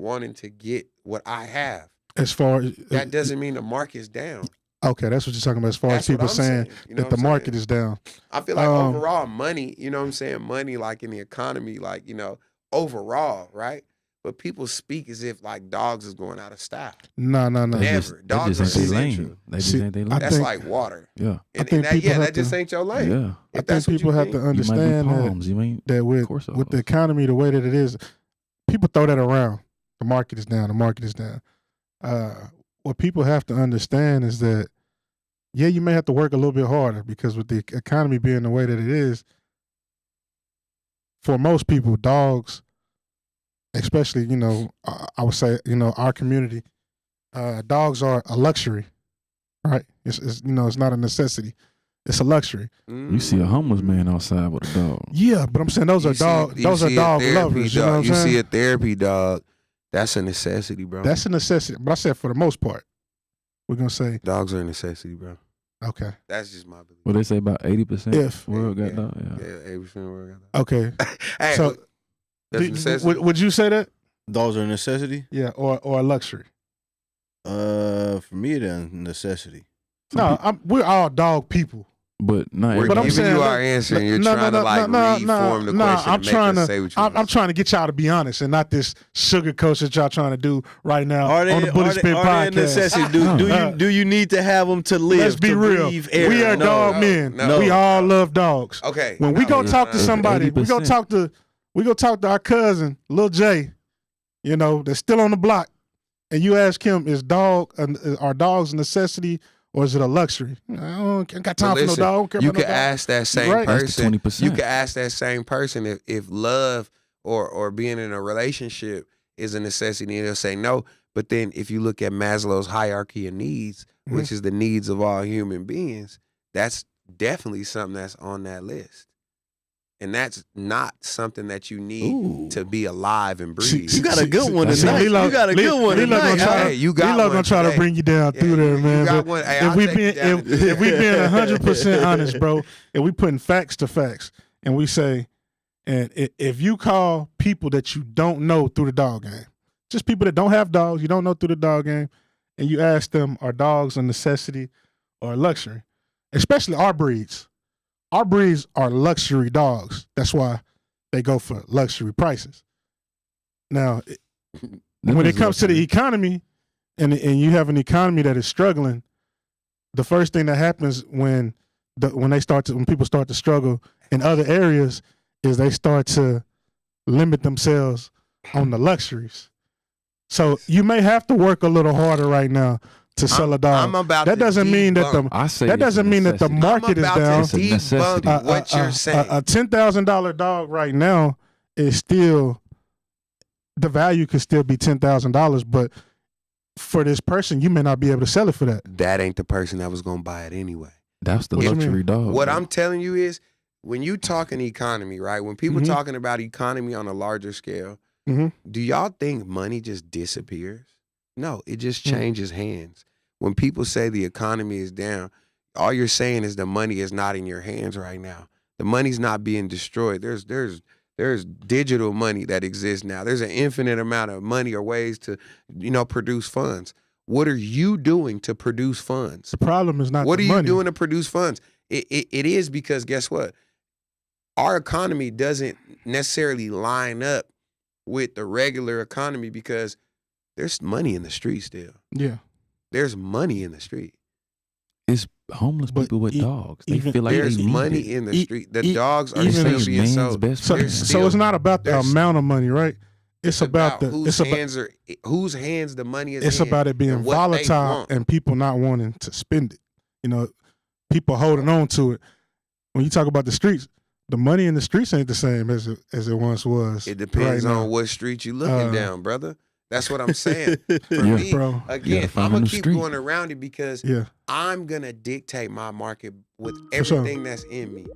Speaker 2: wanting to get what I have.
Speaker 1: As far as
Speaker 2: that doesn't mean the market's down.
Speaker 1: Okay, that's what you're talking about. As far as people saying that the market is down.
Speaker 2: I feel like overall money, you know what I'm saying? Money in the economy, overall, right? But people speak as if dogs is going out of style.
Speaker 1: No.
Speaker 2: Never. Dogs are essential.
Speaker 4: They just ain't their lane.
Speaker 2: That's like water.
Speaker 4: Yeah.
Speaker 2: And that just ain't your lane.
Speaker 4: Yeah.
Speaker 1: I think people have to understand that with the economy the way that it is, people throw that around. The market is down. The market is down. What people have to understand is that, you may have to work a little bit harder, because with the economy being the way that it is, for most people, dogs, especially, I would say, our community, dogs are a luxury, right? It's not a necessity. It's a luxury.
Speaker 4: You see a homeless man outside with a dog.
Speaker 1: Yeah, but I'm saying those are dog lovers.
Speaker 2: You see a therapy dog, that's a necessity, bro.
Speaker 1: That's a necessity. But I said for the most part, we're gonna say
Speaker 2: dogs are a necessity, bro.
Speaker 1: Okay.
Speaker 2: That's just my belief.
Speaker 4: What they say about 80%
Speaker 1: if
Speaker 4: world got dog?
Speaker 2: Yeah, 80% world got dog.
Speaker 1: Okay.
Speaker 2: Hey,
Speaker 1: so
Speaker 2: that's a necessity.
Speaker 1: Would you say that?
Speaker 3: Dogs are a necessity?
Speaker 1: Yeah, or a luxury.
Speaker 3: For me, they're a necessity.
Speaker 1: No, we're all dog people.
Speaker 4: But not
Speaker 2: we're giving you our answer, and you're trying to reform the question.
Speaker 1: I'm trying to get y'all to be honest, and not this sugar coat that y'all trying to do right now on the Bully Spit podcast.
Speaker 3: Are they a necessity? Do you need to have them to live?
Speaker 1: Let's be real. We are dog men. We all love dogs.
Speaker 2: Okay.
Speaker 1: When we go talk to somebody, we go talk to our cousin Lil J, that's still on the block, and you ask him, are dogs a necessity? Or is it a luxury? I don't got time for no dog.
Speaker 2: You could ask that same person.
Speaker 4: 20%.
Speaker 2: You could ask that same person if love or being in a relationship is a necessity, and they'll say no. But then if you look at Maslow's hierarchy of needs, which is the needs of all human beings, that's definitely something that's on that list. And that's not something that you need to be alive and breathe.
Speaker 3: You got a good one tonight. You got a good one tonight.
Speaker 1: Lilo gonna try to bring you down through there, man. If we being 100% honest, bro, if we putting facts to facts, and we say, and if you call people that you don't know through the dog game, just people that don't have dogs, you don't know through the dog game, and you ask them, are dogs a necessity or a luxury? Especially our breeds. Our breeds are luxury dogs. That's why they go for luxury prices. Now, when it comes to the economy, and you have an economy that is struggling, the first thing that happens when people start to struggle in other areas is they start to limit themselves on the luxuries. So you may have to work a little harder right now to sell a dog. That doesn't mean that the market is down.
Speaker 2: It's a necessity. What you're saying.
Speaker 1: A $10,000 dog right now is still, the value could still be $10,000, but for this person, you may not be able to sell it for that.
Speaker 2: That ain't the person that was gonna buy it anyway.
Speaker 4: That's the luxury dog.
Speaker 2: What I'm telling you is, when you talking economy, right? When people talking about economy on a larger scale, do y'all think money just disappears? No, it just changes hands. When people say the economy is down, all you're saying is the money is not in your hands right now. The money's not being destroyed. There's digital money that exists now. There's an infinite amount of money or ways to, produce funds. What are you doing to produce funds?
Speaker 1: The problem is not
Speaker 2: what
Speaker 1: the
Speaker 2: are you
Speaker 1: money.
Speaker 2: doing to produce funds? It is because guess what? Our economy doesn't necessarily line up with the regular economy because there's money in the street still.
Speaker 1: Yeah.
Speaker 2: There's money in the street.
Speaker 4: It's homeless people with dogs. They feel like
Speaker 2: there's money in the street. The dogs are still being sold.
Speaker 1: So it's not about the amount of money, right? It's about
Speaker 2: whose hands the money is.
Speaker 1: It's
Speaker 2: in
Speaker 1: about it being volatile and people not wanting to spend it. People holding on to it. When you talk about the streets, the money in the streets ain't the same as it once was.
Speaker 2: It depends on what street you looking down, brother. That's what I'm saying. For me,
Speaker 1: bro.
Speaker 2: Again, I'm going to keep going around it because I'm going to dictate my market with everything that's in me.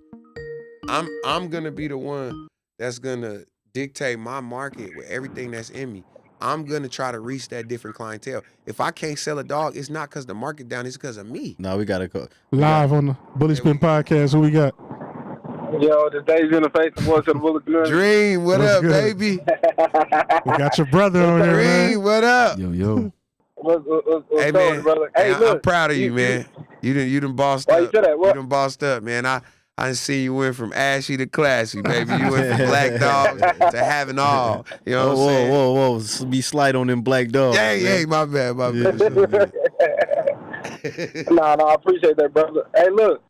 Speaker 2: I'm going to be the one that's going to dictate my market with everything that's in me. I'm going to try to reach that different clientele. If I can't sell a dog, it's not because the market down, it's because of me.
Speaker 3: No, we got to go.
Speaker 1: Live on the Bully Spin podcast, who we got?
Speaker 5: Yo, the days in the face of voice of the Bullet Glory.
Speaker 2: Dream, what up, baby?
Speaker 1: We got your brother on there, man.
Speaker 2: Dream, what up?
Speaker 4: Yo.
Speaker 5: What's
Speaker 2: hey, man.
Speaker 5: Brother?
Speaker 2: Hey, I'm proud of you, man. You done bossed up. You done bossed up, man. I see you went from ashy to classy, baby. You went from black dogs to having all. You know what I'm saying?
Speaker 3: Whoa. Be slight on them black dogs.
Speaker 2: Hey, my bad.
Speaker 5: Nah, I appreciate that, brother. Hey, look.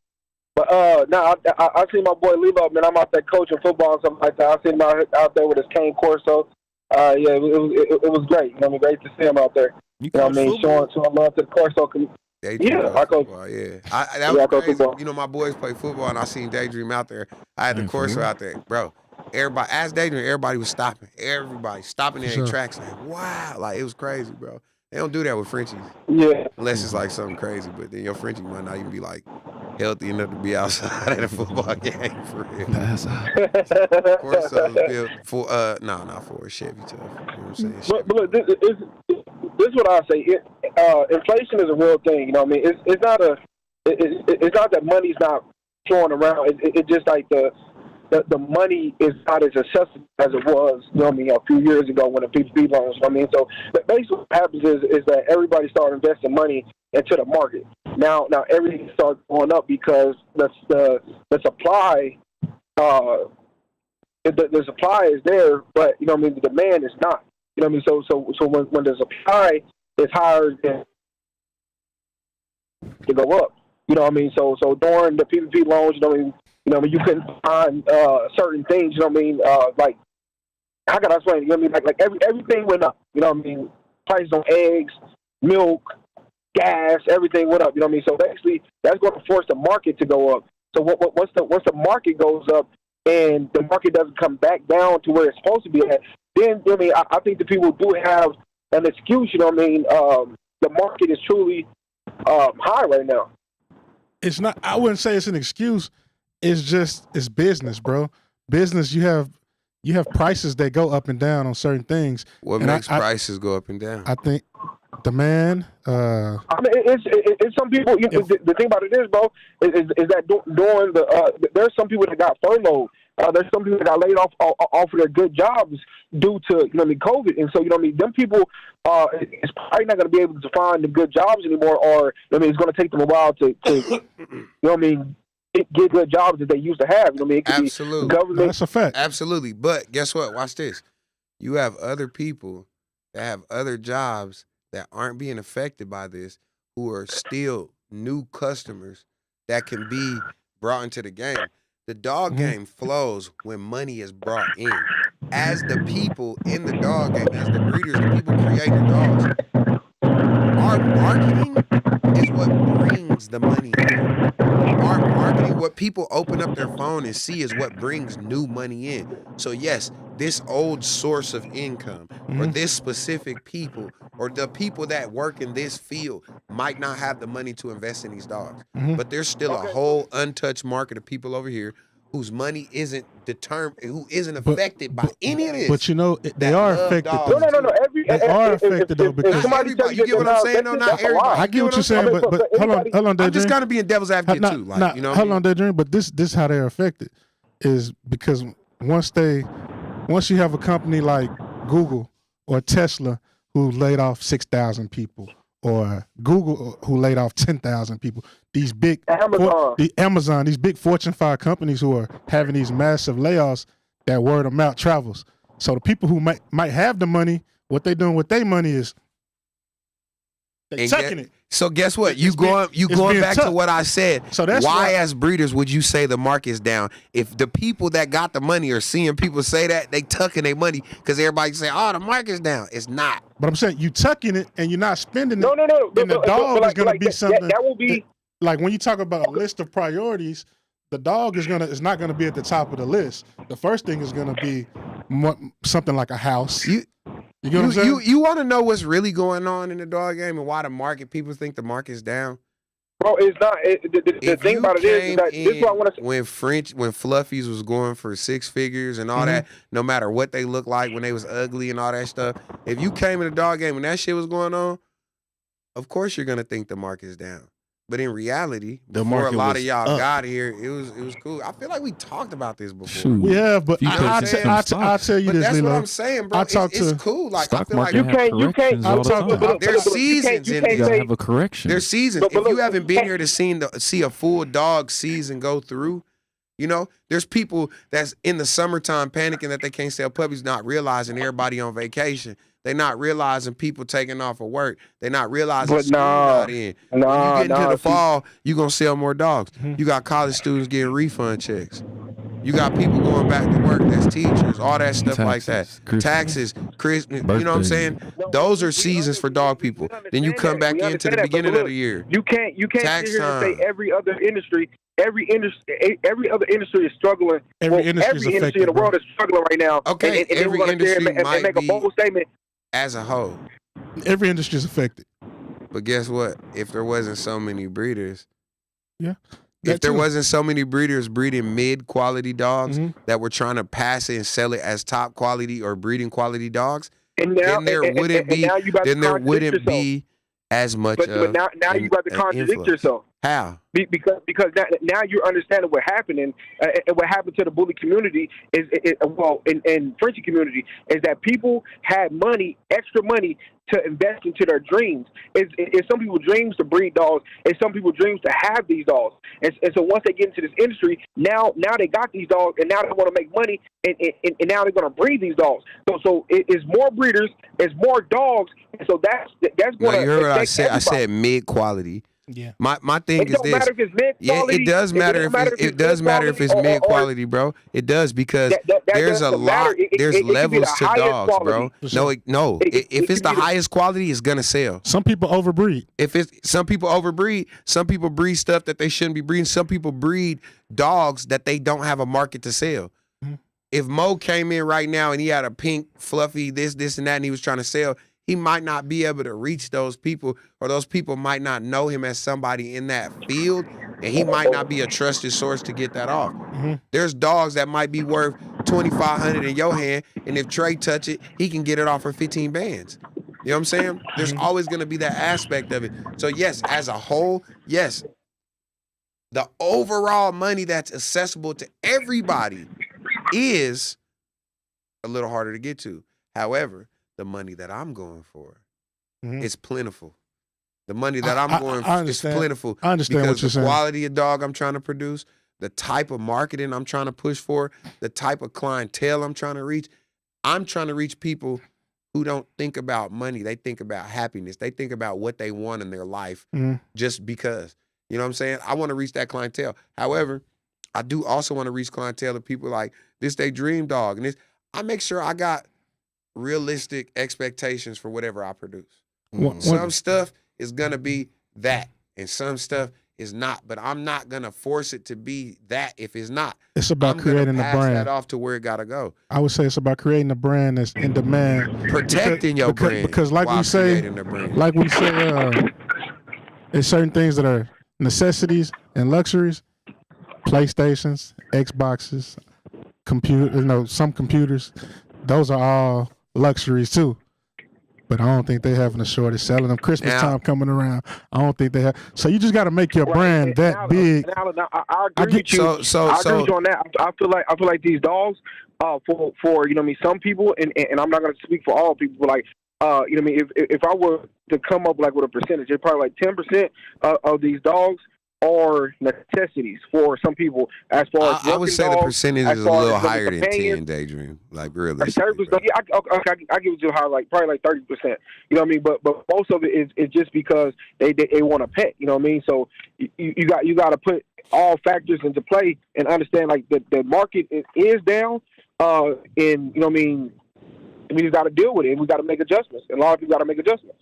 Speaker 5: But now I see my boy Lilo, man. I'm out there coaching football and something like that. I see him out there with his cane Corso. It was great. Great to see him out there. Showing love to the Corso. I coach.
Speaker 2: That was crazy. My boys play football, and I seen Daydream out there. I had the Corso out there, bro. everybody, as they doing, everybody was stopping. Everybody stopping in their tracks like, wow. Like, it was crazy, bro. They don't do that with Frenchies.
Speaker 5: Yeah.
Speaker 2: Unless it's like something crazy, but then your Frenchie might not even be like healthy enough to be outside at a football game for real. Corso's built for not for a Chevy tough. You know what I'm saying?
Speaker 5: But look, this is what I say. Inflation is a real thing. You know what I mean? It's not that money's not flowing around. It's just like the money is not as accessible as it was, you know what I mean, a few years ago when the PPP loans, you know what I mean? So basically what happens is that everybody started investing money into the market. Now everything starts going up because the supply the supply is there, but you know what I mean, the demand is not. You know what I mean? So when the supply is higher than to go up. You know what I mean? So during the PPP loans, you know what I mean, you couldn't find certain things, you know what I mean? Like, how can I explain it? You know what I mean? Like everything went up. You know what I mean? Prices on eggs, milk, gas, everything went up. You know what I mean? So basically, that's going to force the market to go up. So once the market goes up and the market doesn't come back down to where it's supposed to be at, then, you know what I mean, I think the people do have an excuse. You know what I mean? The market is truly high right now.
Speaker 1: It's not. I wouldn't say it's an excuse. It's business, bro. Business, you have prices that go up and down on certain things.
Speaker 2: What makes prices go up and down?
Speaker 1: I think demand.
Speaker 5: I mean, it's some people. The thing about it is, bro, is that during there's some people that got furloughed. There's some people that got laid off of their good jobs due to, you know what I mean, COVID. And so, you know what I mean, them people is probably not going to be able to find the good jobs anymore, or, you know what I mean, it's going to take them a while to you know what I mean, get good jobs that they used to have. You know what I mean? It could
Speaker 2: Absolutely.
Speaker 5: Be government.
Speaker 1: That's a fact.
Speaker 2: Absolutely. But guess what? Watch this. You have other people that have other jobs that aren't being affected by this, who are still new customers that can be brought into the game. The dog game flows when money is brought in. As the people in the dog game, as the breeders, the people creating the dogs, our marketing is what brings the money in. Our marketing, what people open up their phone and see, is what brings new money in. So yes, this old source of income, or this specific people, or the people that work in this field might not have the money to invest in these dogs. But there's still a whole untouched market of people over here whose money isn't determined, who isn't affected by any of this.
Speaker 1: But you know, they are affected.
Speaker 5: No.
Speaker 1: They are affected though, because
Speaker 2: everybody, you get what I'm saying? No, not everybody.
Speaker 1: I get what you're saying, but hold on,
Speaker 2: I'm just kind of being devil's advocate too. Like, you know,
Speaker 1: hold on, Daydream. But this how they're affected is because once you have a company like Google or Tesla who laid off 6,000 people, or Google who laid off 10,000 people, these big Amazon, these big Fortune 5 companies who are having these massive layoffs, that word of mouth travels. So the people who might have the money, what they doing with their money is they tucking it.
Speaker 2: So guess what? You going back to what I said.
Speaker 1: So that's
Speaker 2: why as breeders would you say the market's down? If the people that got the money are seeing people say that, they tucking their money because everybody say, "Oh, the market's down." It's not.
Speaker 1: But I'm saying you tucking it and you're not spending it.
Speaker 5: No.
Speaker 1: And the dog is going to be something.
Speaker 5: That will be
Speaker 1: like when you talk about a list of priorities. The dog is not gonna be at the top of the list. The first thing is gonna be something like a house. You get what I'm saying?
Speaker 2: You want to know what's really going on in the dog game and why the market, people think the market's down?
Speaker 5: Bro, it's not. The thing about it is that this is what I want to say.
Speaker 2: When Fluffies was going for 6 figures and all that, no matter what they looked like, when they was ugly and all that stuff, if you came in the dog game and that shit was going on, of course you're gonna think the market's down. But in reality, before a lot of y'all got here, it was cool. I feel like we talked about this before.
Speaker 1: Shoot. Yeah, but I'll tell you
Speaker 2: but
Speaker 1: this,
Speaker 2: that's
Speaker 1: Lilo.
Speaker 2: what I'm saying, bro. It's cool. Like, I feel like
Speaker 4: you can't.
Speaker 2: There's seasons in it.
Speaker 4: You gotta have a correction.
Speaker 2: There's seasons. If you haven't been here to see a full dog season go through, you know, there's people that's in the summertime panicking that they can't sell puppies, not realizing everybody on vacation. They're not realizing people taking off of work. They're not realizing school got in. When you get into the fall, you're going to sell more dogs. You got college students getting refund checks. You got people going back to work that's teachers, all that stuff like that. Taxes, Christmas, you know what I'm saying? Those are seasons for dog people. Then you come back into the beginning of the year.
Speaker 5: You can't sit here and say every other industry every other industry is struggling.
Speaker 1: Every industry
Speaker 5: in the world is struggling right now.
Speaker 2: Okay,
Speaker 5: and
Speaker 2: every industry might
Speaker 5: make a bold statement.
Speaker 2: As a whole,
Speaker 1: every industry is affected.
Speaker 2: But guess what? If there wasn't so many breeders,
Speaker 1: if
Speaker 2: there wasn't so many breeders breeding mid-quality dogs that were trying to pass it and sell it as top quality or breeding quality dogs, then there wouldn't be as much.
Speaker 5: But now you about to contradict yourself.
Speaker 2: How?
Speaker 5: Because now you're understanding what happened, and what happened to the bully community in Frenchie community is that people had extra money to invest into their dreams. It's some people's dreams to breed dogs, and some people's dreams to have these dogs. And so once they get into this industry, now they got these dogs, and now they want to make money, and now they're going to breed these dogs. So it's more breeders, it's more dogs, and so that's going to.
Speaker 2: You heard what I said? I said mid quality.
Speaker 1: Yeah.
Speaker 2: My thing is this.
Speaker 5: It doesn't matter if it's mid quality.
Speaker 2: Yeah, it does matter if it's mid quality, bro. It does because there's a lot. There's levels to dogs, bro. No. If it's the highest quality, it's gonna sell.
Speaker 1: Some people overbreed.
Speaker 2: Some people overbreed. Some people breed stuff that they shouldn't be breeding. Some people breed dogs that they don't have a market to sell. If Mo came in right now and he had a pink, fluffy, this, and that, and he was trying to sell, he might not be able to reach those people, or those people might not know him as somebody in that field, and he might not be a trusted source to get that off. There's dogs that might be worth $2,500 in your hand, and if Trey touch it, he can get it off for 15 bands. You know what I'm saying? There's always going to be that aspect of it. So yes, as a whole, yes, the overall money that's accessible to everybody is a little harder to get to. However, the money that I'm going for is plentiful. The money that I'm going for is plentiful.
Speaker 1: I understand
Speaker 2: because
Speaker 1: what you're saying.
Speaker 2: The quality of dog I'm trying to produce, the type of marketing I'm trying to push for, the type of clientele I'm trying to reach. I'm trying to reach people who don't think about money. They think about happiness. They think about what they want in their life just because. You know what I'm saying? I want to reach that clientele. However, I do also want to reach clientele of people like, this they dream dog. And this, I make sure I got realistic expectations for whatever I produce. Some stuff is going to be that, and some stuff is not. But I'm not going to force it to be that if it's not.
Speaker 1: It's about creating a brand.
Speaker 2: Pass that off to where it got to go.
Speaker 1: I would say it's about creating a brand that's in demand.
Speaker 2: Protecting your brand.
Speaker 1: Because like we say, there's certain things that are necessities and luxuries. PlayStations, Xboxes, some computers, those are all luxuries too. But I don't think they having a shortage selling them. Christmas time coming around, I don't think they have. So you just got to make your brand that big.
Speaker 5: I agree with you. I agree with you on that. I feel like these dogs, for some people, and I'm not going to speak for all people, but like if I were to come up like with a percentage, it's probably like 10% of these dogs are necessities for some people. As far as
Speaker 2: I would say the percentage is a little higher than 10, Daydream. Like really.
Speaker 5: I give you higher, like probably like 30%. You know what I mean? But most of it is just because they want a pet. You know what I mean? So you got to put all factors into play and understand like the market is down. And you know what I mean? We just got to deal with it, and we got to make adjustments. And a lot of people got to make adjustments.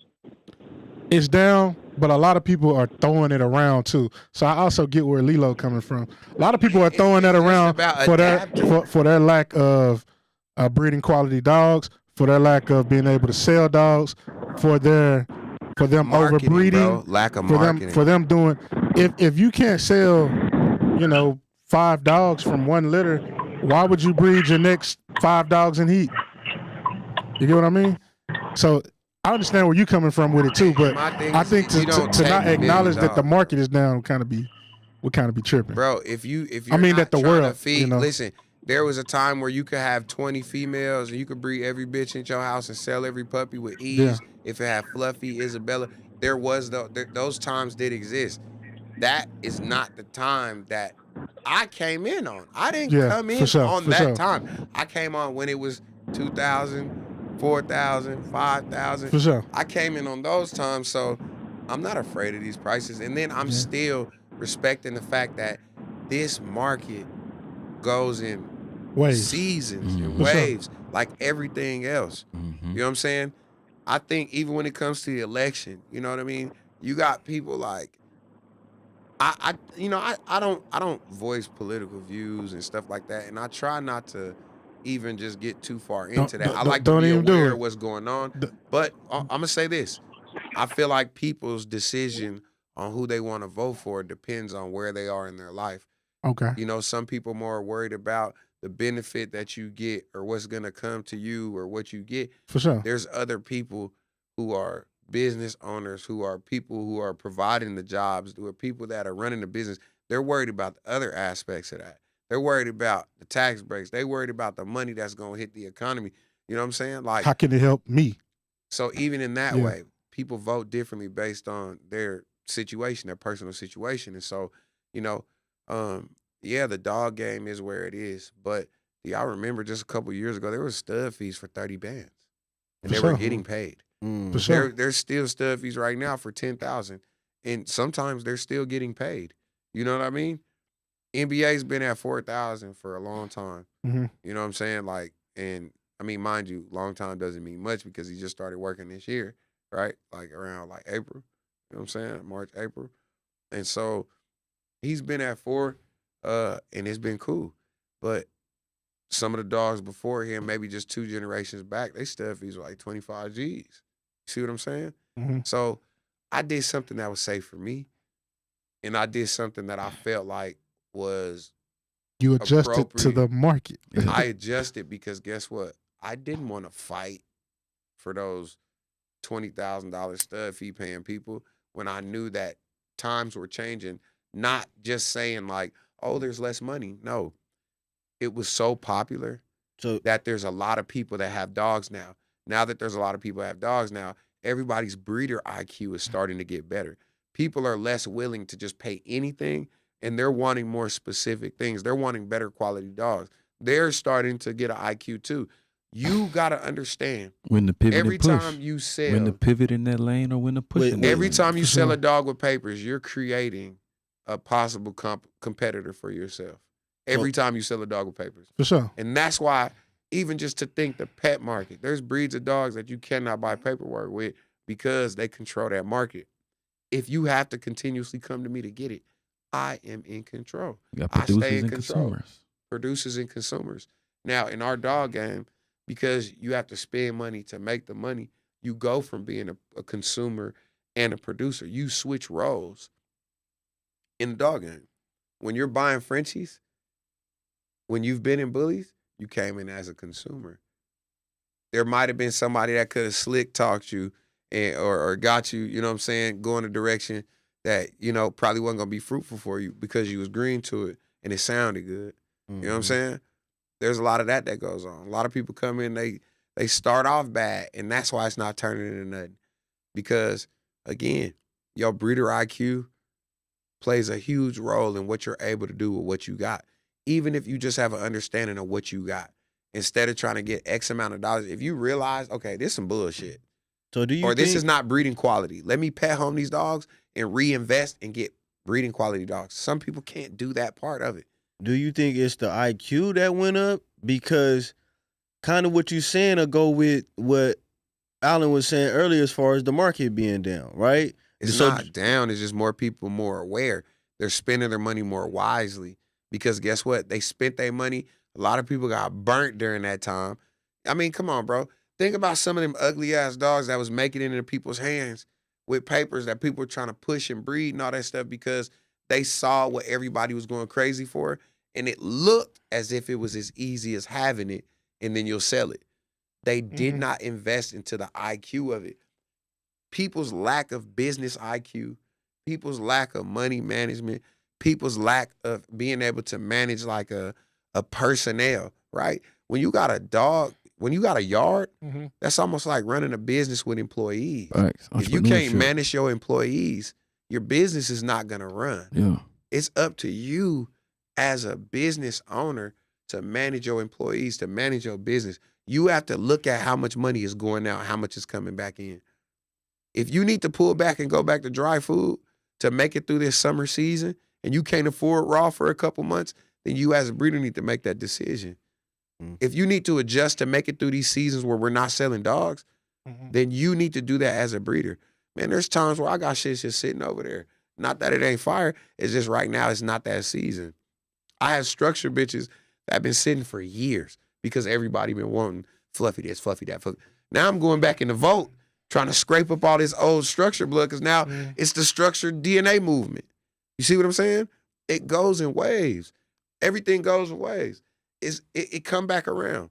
Speaker 1: It's down, but a lot of people are throwing it around too. So I also get where Lilo coming from. A lot of people are throwing that around for their lack of breeding quality dogs, for their lack of being able to sell dogs, for them overbreeding,
Speaker 2: bro. Lack of marketing.
Speaker 1: For them doing. If you can't sell, 5 dogs from one litter, why would you breed your next 5 dogs in heat? You get what I mean? So I understand where you're coming from with it too, but I think to not acknowledge that the market is down would kind of be tripping,
Speaker 2: bro. If you're that the world feed, listen. There was a time where you could have 20 females and you could breed every bitch in your house and sell every puppy with ease. Yeah. If it had Fluffy, Isabella, those times did exist. That is not the time that I came in on. I didn't come in on that time. I came on when it was 2,000. 4,000, 5,000.
Speaker 1: For sure.
Speaker 2: I came in on those times, so I'm not afraid of these prices. And then I'm still respecting the fact that this market goes in seasons and waves like everything else. You know what I'm saying? I think even when it comes to the election, you know what I mean? You got people like I don't voice political views and stuff like that, and I try not to even just get too far into that. I like to be aware of what's going on, but I'm gonna say this: I feel like people's decision on who they want to vote for depends on where they are in their life.
Speaker 1: Okay.
Speaker 2: You know, some people are more worried about the benefit that you get or what's gonna come to you or what you get.
Speaker 1: For sure.
Speaker 2: There's other people who are business owners, who are people who are providing the jobs, who are people that are running the business. They're worried about the other aspects of that. They're worried about the tax breaks. They're worried about the money that's going to hit the economy. You know what I'm saying? Like,
Speaker 1: how can it help me?
Speaker 2: So even in that way, people vote differently based on their situation, their personal situation. And so, you know, the dog game is where it is. But do y'all remember just a couple years ago, there was stud fees for 30 bands. And they were getting paid.
Speaker 1: For sure.
Speaker 2: There's still stud fees right now for 10,000, and sometimes they're still getting paid. You know what I mean? NBA's been at 4,000 for a long time.
Speaker 1: Mm-hmm.
Speaker 2: You know what I'm saying? Like, and I mean, mind you, long time doesn't mean much because he just started working this year, right? Like around like April. You know what I'm saying? March, April, and so he's been at 4, and it's been cool. But some of the dogs before him, maybe just 2 generations back, they stud fees were like 25 G's. See what I'm saying?
Speaker 1: Mm-hmm.
Speaker 2: So I did something that was safe for me, and I did something that I felt like was
Speaker 1: you adjusted to the market.
Speaker 2: I adjusted because guess what? I didn't want to fight for those $20,000 stud fee paying people when I knew that times were changing. Not just saying like, oh, there's less money. No, it was so popular that there's a lot of people that have dogs now. Now that there's a lot of people that have dogs now, everybody's breeder IQ is starting to get better. People are less willing to just pay anything, and they're wanting more specific things. They're wanting better quality dogs. They're starting to get an IQ too. You got to understand
Speaker 4: when the pivot
Speaker 2: every
Speaker 4: and push.
Speaker 2: time you sell,
Speaker 4: when the pivot in that lane or when the push.
Speaker 2: Every time you sell a dog with papers, you're creating a possible competitor for yourself. Every time you sell a dog with papers.
Speaker 1: For sure.
Speaker 2: And that's why, even just to think the pet market, there's breeds of dogs that you cannot buy paperwork with because they control that market. If you have to continuously come to me to get it, I am in control. I stay in control. Producers and consumers. Now, in our dog game, because you have to spend money to make the money, you go from being a consumer and a producer. You switch roles in the dog game. When you're buying Frenchies, when you've been in bullies, you came in as a consumer. There might have been somebody that could have slick talked you or got you, you know what I'm saying, going a direction that, you know, probably wasn't going to be fruitful for you because you was green to it and it sounded good. Mm-hmm. You know what I'm saying? There's a lot of that goes on. A lot of people come in, they start off bad, and that's why it's not turning into nothing. Because, again, your breeder IQ plays a huge role in what you're able to do with what you got. Even if you just have an understanding of what you got, instead of trying to get X amount of dollars, if you realize, okay, this is some bullshit.
Speaker 3: So
Speaker 2: this is not breeding quality. Let me pet home these dogs and reinvest and get breeding quality dogs. Some people can't do that part of it.
Speaker 3: Do you think it's the IQ that went up? Because kind of what you're saying will go with what Alan was saying earlier as far as the market being down, right?
Speaker 2: It's not down. It's just more people more aware. They're spending their money more wisely. Because guess what? They spent their money. A lot of people got burnt during that time. I mean, come on, bro. Think about some of them ugly-ass dogs that was making it into people's hands with papers that people were trying to push and breed and all that stuff because they saw what everybody was going crazy for, and it looked as if it was as easy as having it, and then you'll sell it. They did not invest into the IQ of it. People's lack of business IQ, people's lack of money management, people's lack of being able to manage like a personnel, right? When you got a dog, when you got a yard, that's almost like running a business with employees.
Speaker 4: Right.
Speaker 2: If you can't manage your employees, your business is not going to run.
Speaker 4: Yeah.
Speaker 2: It's up to you as a business owner to manage your employees, to manage your business. You have to look at how much money is going out, how much is coming back in. If you need to pull back and go back to dry food to make it through this summer season, and you can't afford raw for a couple months, then you as a breeder need to make that decision. If you need to adjust to make it through these seasons where we're not selling dogs, then you need to do that as a breeder. Man, there's times where I got shit just sitting over there. Not that it ain't fire. It's just right now it's not that season. I have structured bitches that have been sitting for years because everybody been wanting fluffy this, fluffy that. Fluffy. Now I'm going back in the vote trying to scrape up all this old structured blood because now it's the structured DNA movement. You see what I'm saying? It goes in waves. Everything goes in waves. It come back around.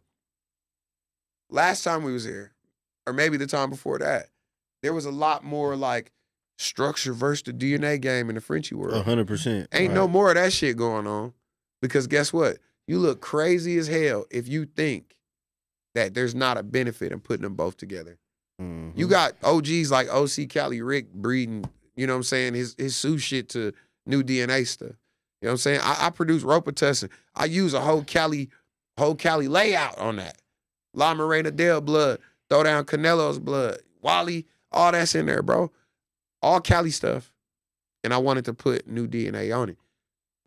Speaker 2: Last time we was here, or maybe the time before that, there was a lot more like structure versus the DNA game in the Frenchie world.
Speaker 3: 100%.
Speaker 2: Ain't no more of that shit going on. Because guess what? You look crazy as hell if you think that there's not a benefit in putting them both together. Mm-hmm. You got OGs like OC Cali Rick breeding, you know what I'm saying, his Sioux shit to new DNA stuff. You know what I'm saying? I produce Robitussin. I use a whole Cali layout on that. La Morena Del blood, throw down Canelo's blood, Wally, all that's in there, bro. All Cali stuff. And I wanted to put new DNA on it.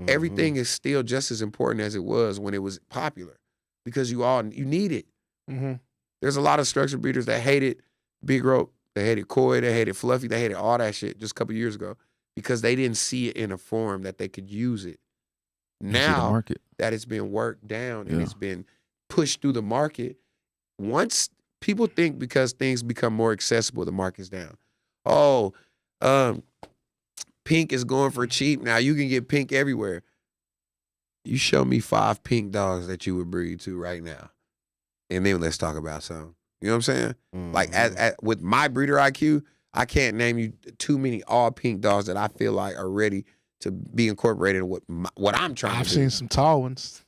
Speaker 2: Mm-hmm. Everything is still just as important as it was when it was popular because you need it. Mm-hmm. There's a lot of structured breeders that hated Big Rope, they hated Koi, they hated Fluffy, they hated all that shit just a couple years ago because they didn't see it in a form that they could use it. Now that it's been worked down and it's been pushed through the market, once people think because things become more accessible, the market's down. Oh, pink is going for cheap. Now you can get pink everywhere. You show me 5 pink dogs that you would breed to right now. And then let's talk about some. You know what I'm saying? Mm-hmm. Like with my breeder IQ, I can't name you too many all pink dogs that I feel like are ready to be incorporated in what I'm trying to do.
Speaker 1: I've seen some tall ones.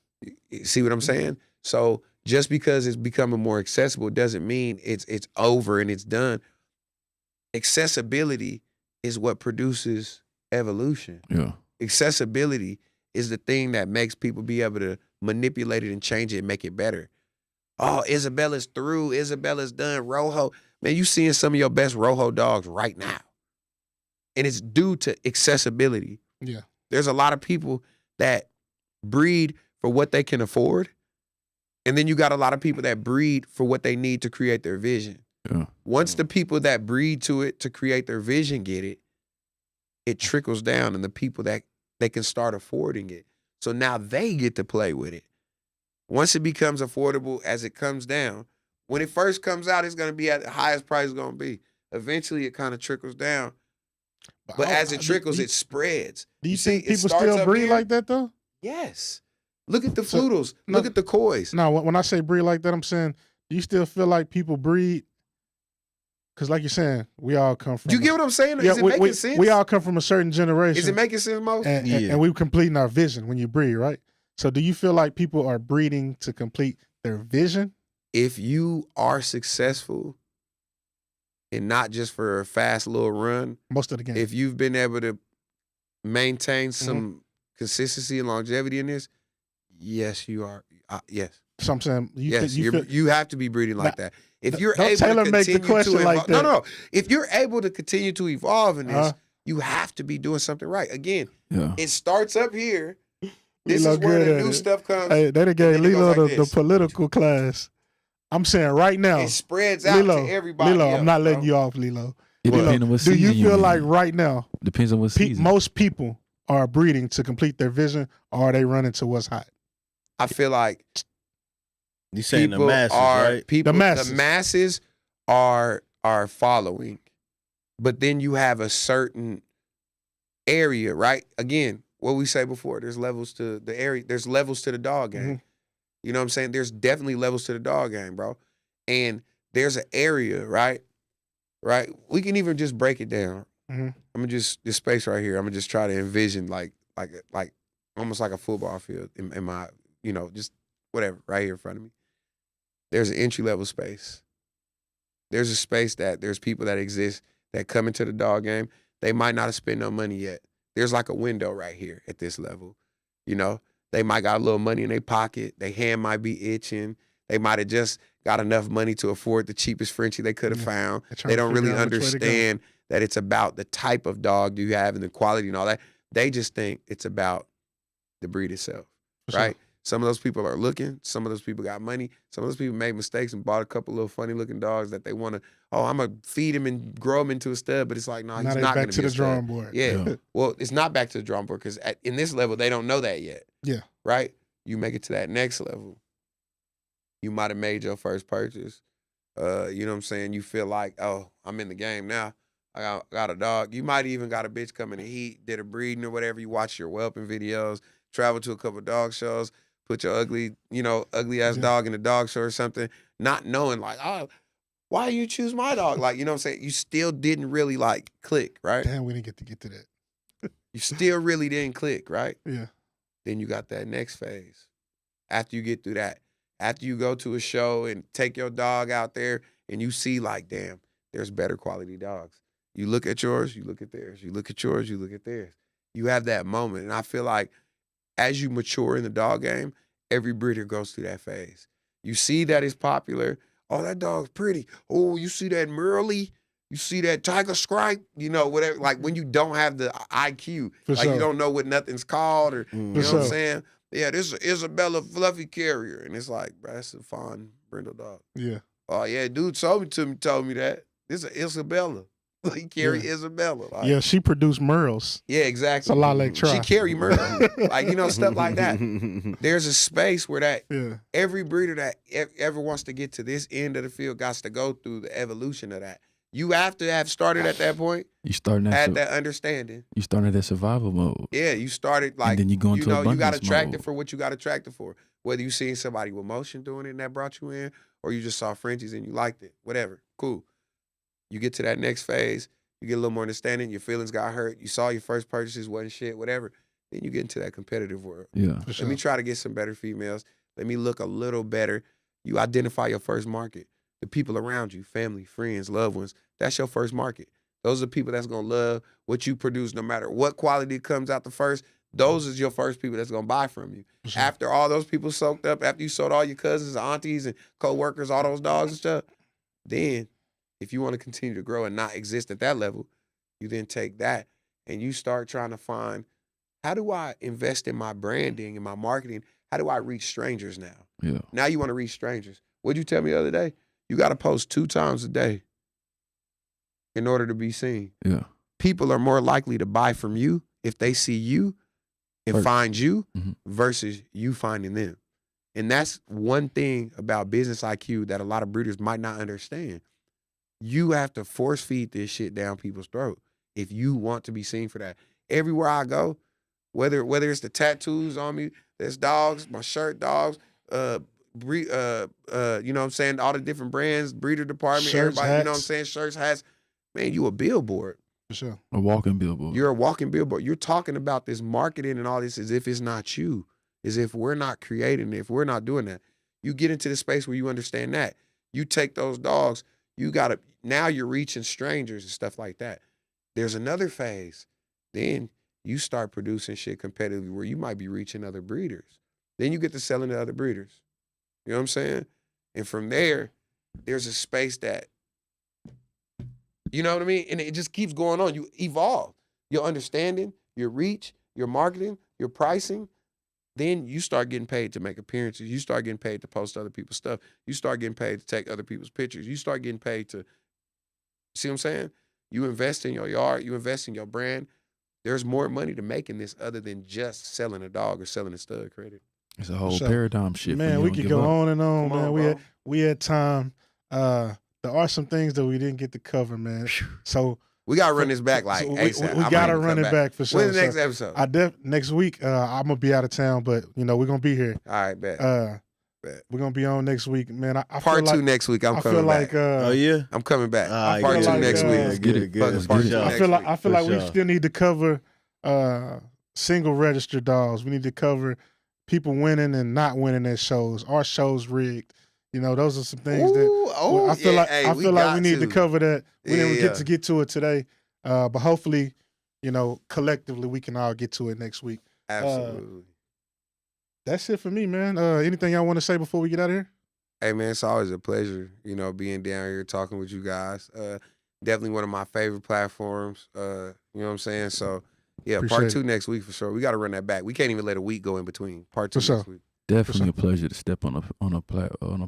Speaker 2: See what I'm saying? So just because it's becoming more accessible doesn't mean it's over and it's done. Accessibility is what produces evolution.
Speaker 4: Yeah.
Speaker 2: Accessibility is the thing that makes people be able to manipulate it and change it and make it better. Oh, Isabella's through. Isabella's done. Rojo. Man, you seeing some of your best Rojo dogs right now. And it's due to accessibility.
Speaker 1: Yeah.
Speaker 2: There's a lot of people that breed for what they can afford. And then you got a lot of people that breed for what they need to create their vision.
Speaker 4: Yeah.
Speaker 2: Once the people that breed to it to create their vision get it, it trickles down and the people that they can start affording it. So now they get to play with it. Once it becomes affordable as it comes down, when it first comes out, it's going to be at the highest price it's going to be. Eventually, it kind of trickles down. But as it trickles, it spreads.
Speaker 1: Do you think people still breed like that, though?
Speaker 2: Yes. Look at the Flutals. Look at the Kois.
Speaker 1: No, when I say breed like that, I'm saying, do you still feel like people breed? Because like you're saying, we all come from...
Speaker 2: Do you get what I'm saying? Is it making sense?
Speaker 1: We all come from a certain generation.
Speaker 2: Is it making sense, Mo?
Speaker 1: And we're completing our vision when you breed, right? So do you feel like people are breeding to complete their vision?
Speaker 2: If you are successful and not just for a fast little run,
Speaker 1: most of the game,
Speaker 2: if you've been able to maintain some consistency and longevity in this, yes, you are. Yes.
Speaker 1: So I'm saying,
Speaker 2: you have to be breeding like that. If you're
Speaker 1: able
Speaker 2: to continue
Speaker 1: the question
Speaker 2: to
Speaker 1: like that.
Speaker 2: No. If you're able to continue to evolve in this, you have to be doing something right. Again, it starts up here. This is where the new stuff comes.
Speaker 1: Hey, they gave Lilo the political class. I'm saying right now.
Speaker 2: It spreads out to everybody.
Speaker 1: Lilo,
Speaker 2: else,
Speaker 1: I'm not letting you off, Lilo.
Speaker 4: Do
Speaker 1: you feel like right now,
Speaker 4: depends on what season,
Speaker 1: most people are breeding to complete their vision, or are they running to what's hot?
Speaker 2: I feel like
Speaker 3: you saying the masses, right?
Speaker 2: The masses are following, but then you have a certain area, right? Again, what we say before, there's levels to the area. There's levels to the dog game. Mm-hmm. You know what I'm saying? There's definitely levels to the dog game, bro. And there's an area, right? Right? We can even just break it down. Mm-hmm. I'm gonna just this space right here. I'm gonna just try to envision like almost like a football field in my, just whatever right here in front of me. There's an entry level space. There's a space that there's people that exist that come into the dog game. They might not have spent no money yet. There's like a window right here at this level. They might got a little money in their pocket. Their hand might be itching. They might have just got enough money to afford the cheapest Frenchie they could have found. They don't really understand that it's about the type of dog you have and the quality and all that. They just think it's about the breed itself, right? Some of those people are looking. Some of those people got money. Some of those people made mistakes and bought a couple little funny-looking dogs that they want to, I'm going to feed him and grow him into a stud, but it's like, no, he's not going to be a stud.
Speaker 1: Back to the drawing board.
Speaker 2: Yeah. Well, it's not back to the drawing board because in this level, they don't know that yet.
Speaker 1: Yeah.
Speaker 2: Right? You make it to that next level. You might have made your first purchase. You know what I'm saying? You feel like, oh, I'm in the game now. I got a dog. You might even got a bitch coming to heat, did a breeding or whatever. You watch your whelping videos, travel to a couple of dog shows, put your ugly ass dog in a dog show or something, not knowing like, oh, why you choose my dog? Like, you know what I'm saying? You still didn't really like click, right?
Speaker 1: Damn, we didn't get to that.
Speaker 2: You still really didn't click, right?
Speaker 1: Yeah.
Speaker 2: Then you got that next phase. After you get through that, after you go to a show and take your dog out there and you see like, damn, there's better quality dogs. You look at yours, you look at theirs. You look at yours, you look at theirs. You have that moment. And I feel like as you mature in the dog game, every breeder goes through that phase. You see that it's popular. Oh, that dog's pretty. Oh, you see that Merle? You see that Tiger Stripe? You know, whatever. Like when you don't have the IQ.
Speaker 1: For
Speaker 2: like
Speaker 1: sure.
Speaker 2: you don't know what nothing's called or, you know
Speaker 1: sure.
Speaker 2: what I'm saying? Yeah, this is Isabella Fluffy Carrier. And it's like, bro, that's a fine brindle dog.
Speaker 1: Yeah.
Speaker 2: Oh, yeah, dude told me that. This is Isabella. He carry Isabella. Like,
Speaker 1: yeah, she produced Merles.
Speaker 2: Yeah, exactly.
Speaker 1: It's a lot like Try.
Speaker 2: She carry Merle. Like, you know, stuff like that. There's a space where that every breeder that ever wants to get to this end of the field got to go through the evolution of that. You have to have started at that point.
Speaker 4: You starting at
Speaker 2: had that understanding.
Speaker 4: You started at survival mode.
Speaker 2: Yeah, you started like,
Speaker 4: and then you go into
Speaker 2: you got attracted
Speaker 4: mode.
Speaker 2: for what you got attracted for. Whether you seen somebody with motion doing it and that brought you in, or you just saw Frenchies and you liked it. Whatever. Cool. You get to that next phase. You get a little more understanding. Your feelings got hurt. You saw your first purchases wasn't shit, whatever. Then you get into that competitive world.
Speaker 4: Yeah.
Speaker 2: Let me try to get some better females. Let me look a little better. You identify your first market. The people around you, family, friends, loved ones. That's your first market. Those are the people that's going to love what you produce no matter what quality comes out the first. Those is your first people that's going to buy from you. Sure. After all those people soaked up, after you sold all your cousins, aunties, and co-workers, all those dogs and stuff, then if you want to continue to grow and not exist at that level, you then take that and you start trying to find, how do I invest in my branding and my marketing? How do I reach strangers now?
Speaker 4: Yeah.
Speaker 2: Now you want to reach strangers. What'd you tell me the other day? You got to post 2 times a day in order to be seen.
Speaker 4: Yeah.
Speaker 2: People are more likely to buy from you if they see you and find you versus you finding them. And that's one thing about business IQ that a lot of breeders might not understand. You have to force feed this shit down people's throat if you want to be seen for that. Everywhere I go, whether it's the tattoos on me, there's dogs, my shirt, dogs, you know what I'm saying, all the different brands, breeder department,
Speaker 1: shirts,
Speaker 2: everybody,
Speaker 1: hats.
Speaker 2: you know what I'm saying, shirts, hats. Man, you a billboard.
Speaker 1: For sure.
Speaker 4: A walking billboard.
Speaker 2: You're a walking billboard. You're talking about this marketing and all this as if it's not you, as if we're not creating it, if we're not doing that. You get into the space where you understand that. You take those dogs, now you're reaching strangers and stuff like that. There's another phase. Then you start producing shit competitively where you might be reaching other breeders. Then you get to selling to other breeders. You know what I'm saying? And from there, there's a space that, you know what I mean? And it just keeps going on. You evolve. Your understanding, your reach, your marketing, your pricing. Then you start getting paid to make appearances. You start getting paid to post other people's stuff. You start getting paid to take other people's pictures. You start getting paid to, see what I'm saying? You invest in your yard. You invest in your brand. There's more money to make in this other than just selling a dog or selling a stud credit.
Speaker 4: It's a whole paradigm shift.
Speaker 1: Man, we could go on and on, man. We had time. There are some things that we didn't get to cover, man. So
Speaker 2: we gotta run this back like ASAP.
Speaker 1: We gotta run it back for sure.
Speaker 2: When's the next episode?
Speaker 1: Next week. I'm gonna be out of town, but we're gonna be here.
Speaker 2: All right, bet.
Speaker 1: We're gonna be on next week, man. I
Speaker 2: Part 2 next week. I'm coming back.
Speaker 3: Oh yeah,
Speaker 2: I'm coming back.
Speaker 3: Part
Speaker 2: 2 next week.
Speaker 3: Get it.
Speaker 1: I feel like we still need to cover single registered dogs. We need to cover people winning and not winning at shows. Our shows rigged. You know, those are some things I feel like we need to cover that. We didn't get to it today, but hopefully, collectively we can all get to it next week.
Speaker 2: Absolutely.
Speaker 1: That's it for me, man. Anything y'all want to say before we get out of here?
Speaker 2: Hey, man, it's always a pleasure, being down here talking with you guys. Definitely one of my favorite platforms. You know what I'm saying? So, yeah, Part 2 next week for sure. We got to run that back. We can't even let a week go in between. Part 2 next week.
Speaker 4: Definitely a pleasure to step on a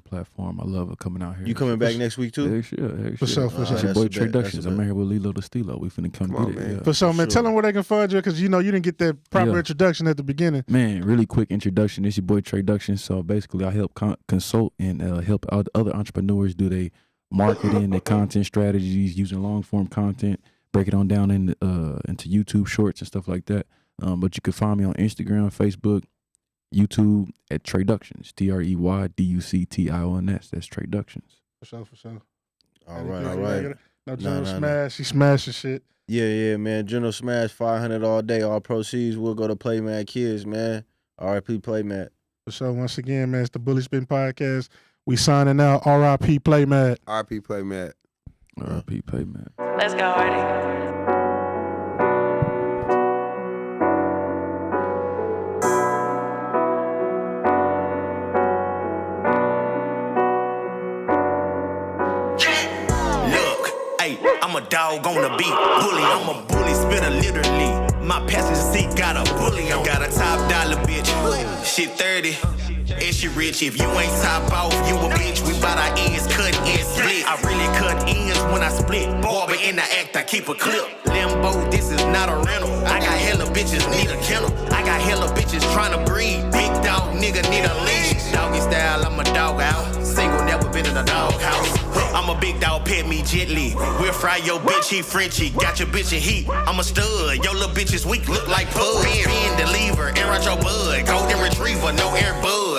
Speaker 4: platform. I love it coming out here.
Speaker 3: You coming back next week too?
Speaker 4: Heck sure.
Speaker 1: For sure.
Speaker 4: It's your boy Traductions. I'm here with Lilo the Stilo. We finna come get it.
Speaker 2: Man.
Speaker 4: Yeah.
Speaker 1: For sure, man. Tell them where they can find you because you didn't get that proper introduction at the beginning.
Speaker 4: Man, really quick introduction. It's your boy Traductions. So basically, I help consult and help other entrepreneurs do their marketing, their content strategies using long form content. Break it on down into YouTube shorts and stuff like that. But you can find me on Instagram, Facebook, YouTube at Traductions. TREYDUCTIONS. That's Traductions.
Speaker 1: For sure.
Speaker 3: All right.
Speaker 1: No General Smash. He smashing shit.
Speaker 3: Yeah, man. General Smash, 500 all day. All proceeds will go to Playmat Kids, man. R.I.P. Playmat.
Speaker 1: For sure. Once again, man, it's the Bully Spittin Podcast. We signing out. R.I.P. Playmat.
Speaker 2: R.I.P. Playmat.
Speaker 4: R.I.P. Playmat.
Speaker 6: Let's go, Artie.
Speaker 7: I'm a dog on the beat, bully. I'm a bully spitter, literally. My passenger seat got a bully on. Got a top dollar bitch. She 30, and she rich. If you ain't top off, you a bitch. We bout our ends, cut and split. I really cut ends when I split. Barber in the act, I keep a clip. Limbo, this is not a rental. I got hella bitches, need a kennel. I got hella bitches trying to breed. Big dog, nigga, need a leash. Doggy style, I'm a dog out. Single, never been in a doghouse. I'm a big dog, pet me gently. We'll fry your bitch, he Frenchy. Got your bitch in heat, I'm a stud. Your little bitch is weak, look like pud. Spin the lever and run your bud. Golden retriever, no air bud.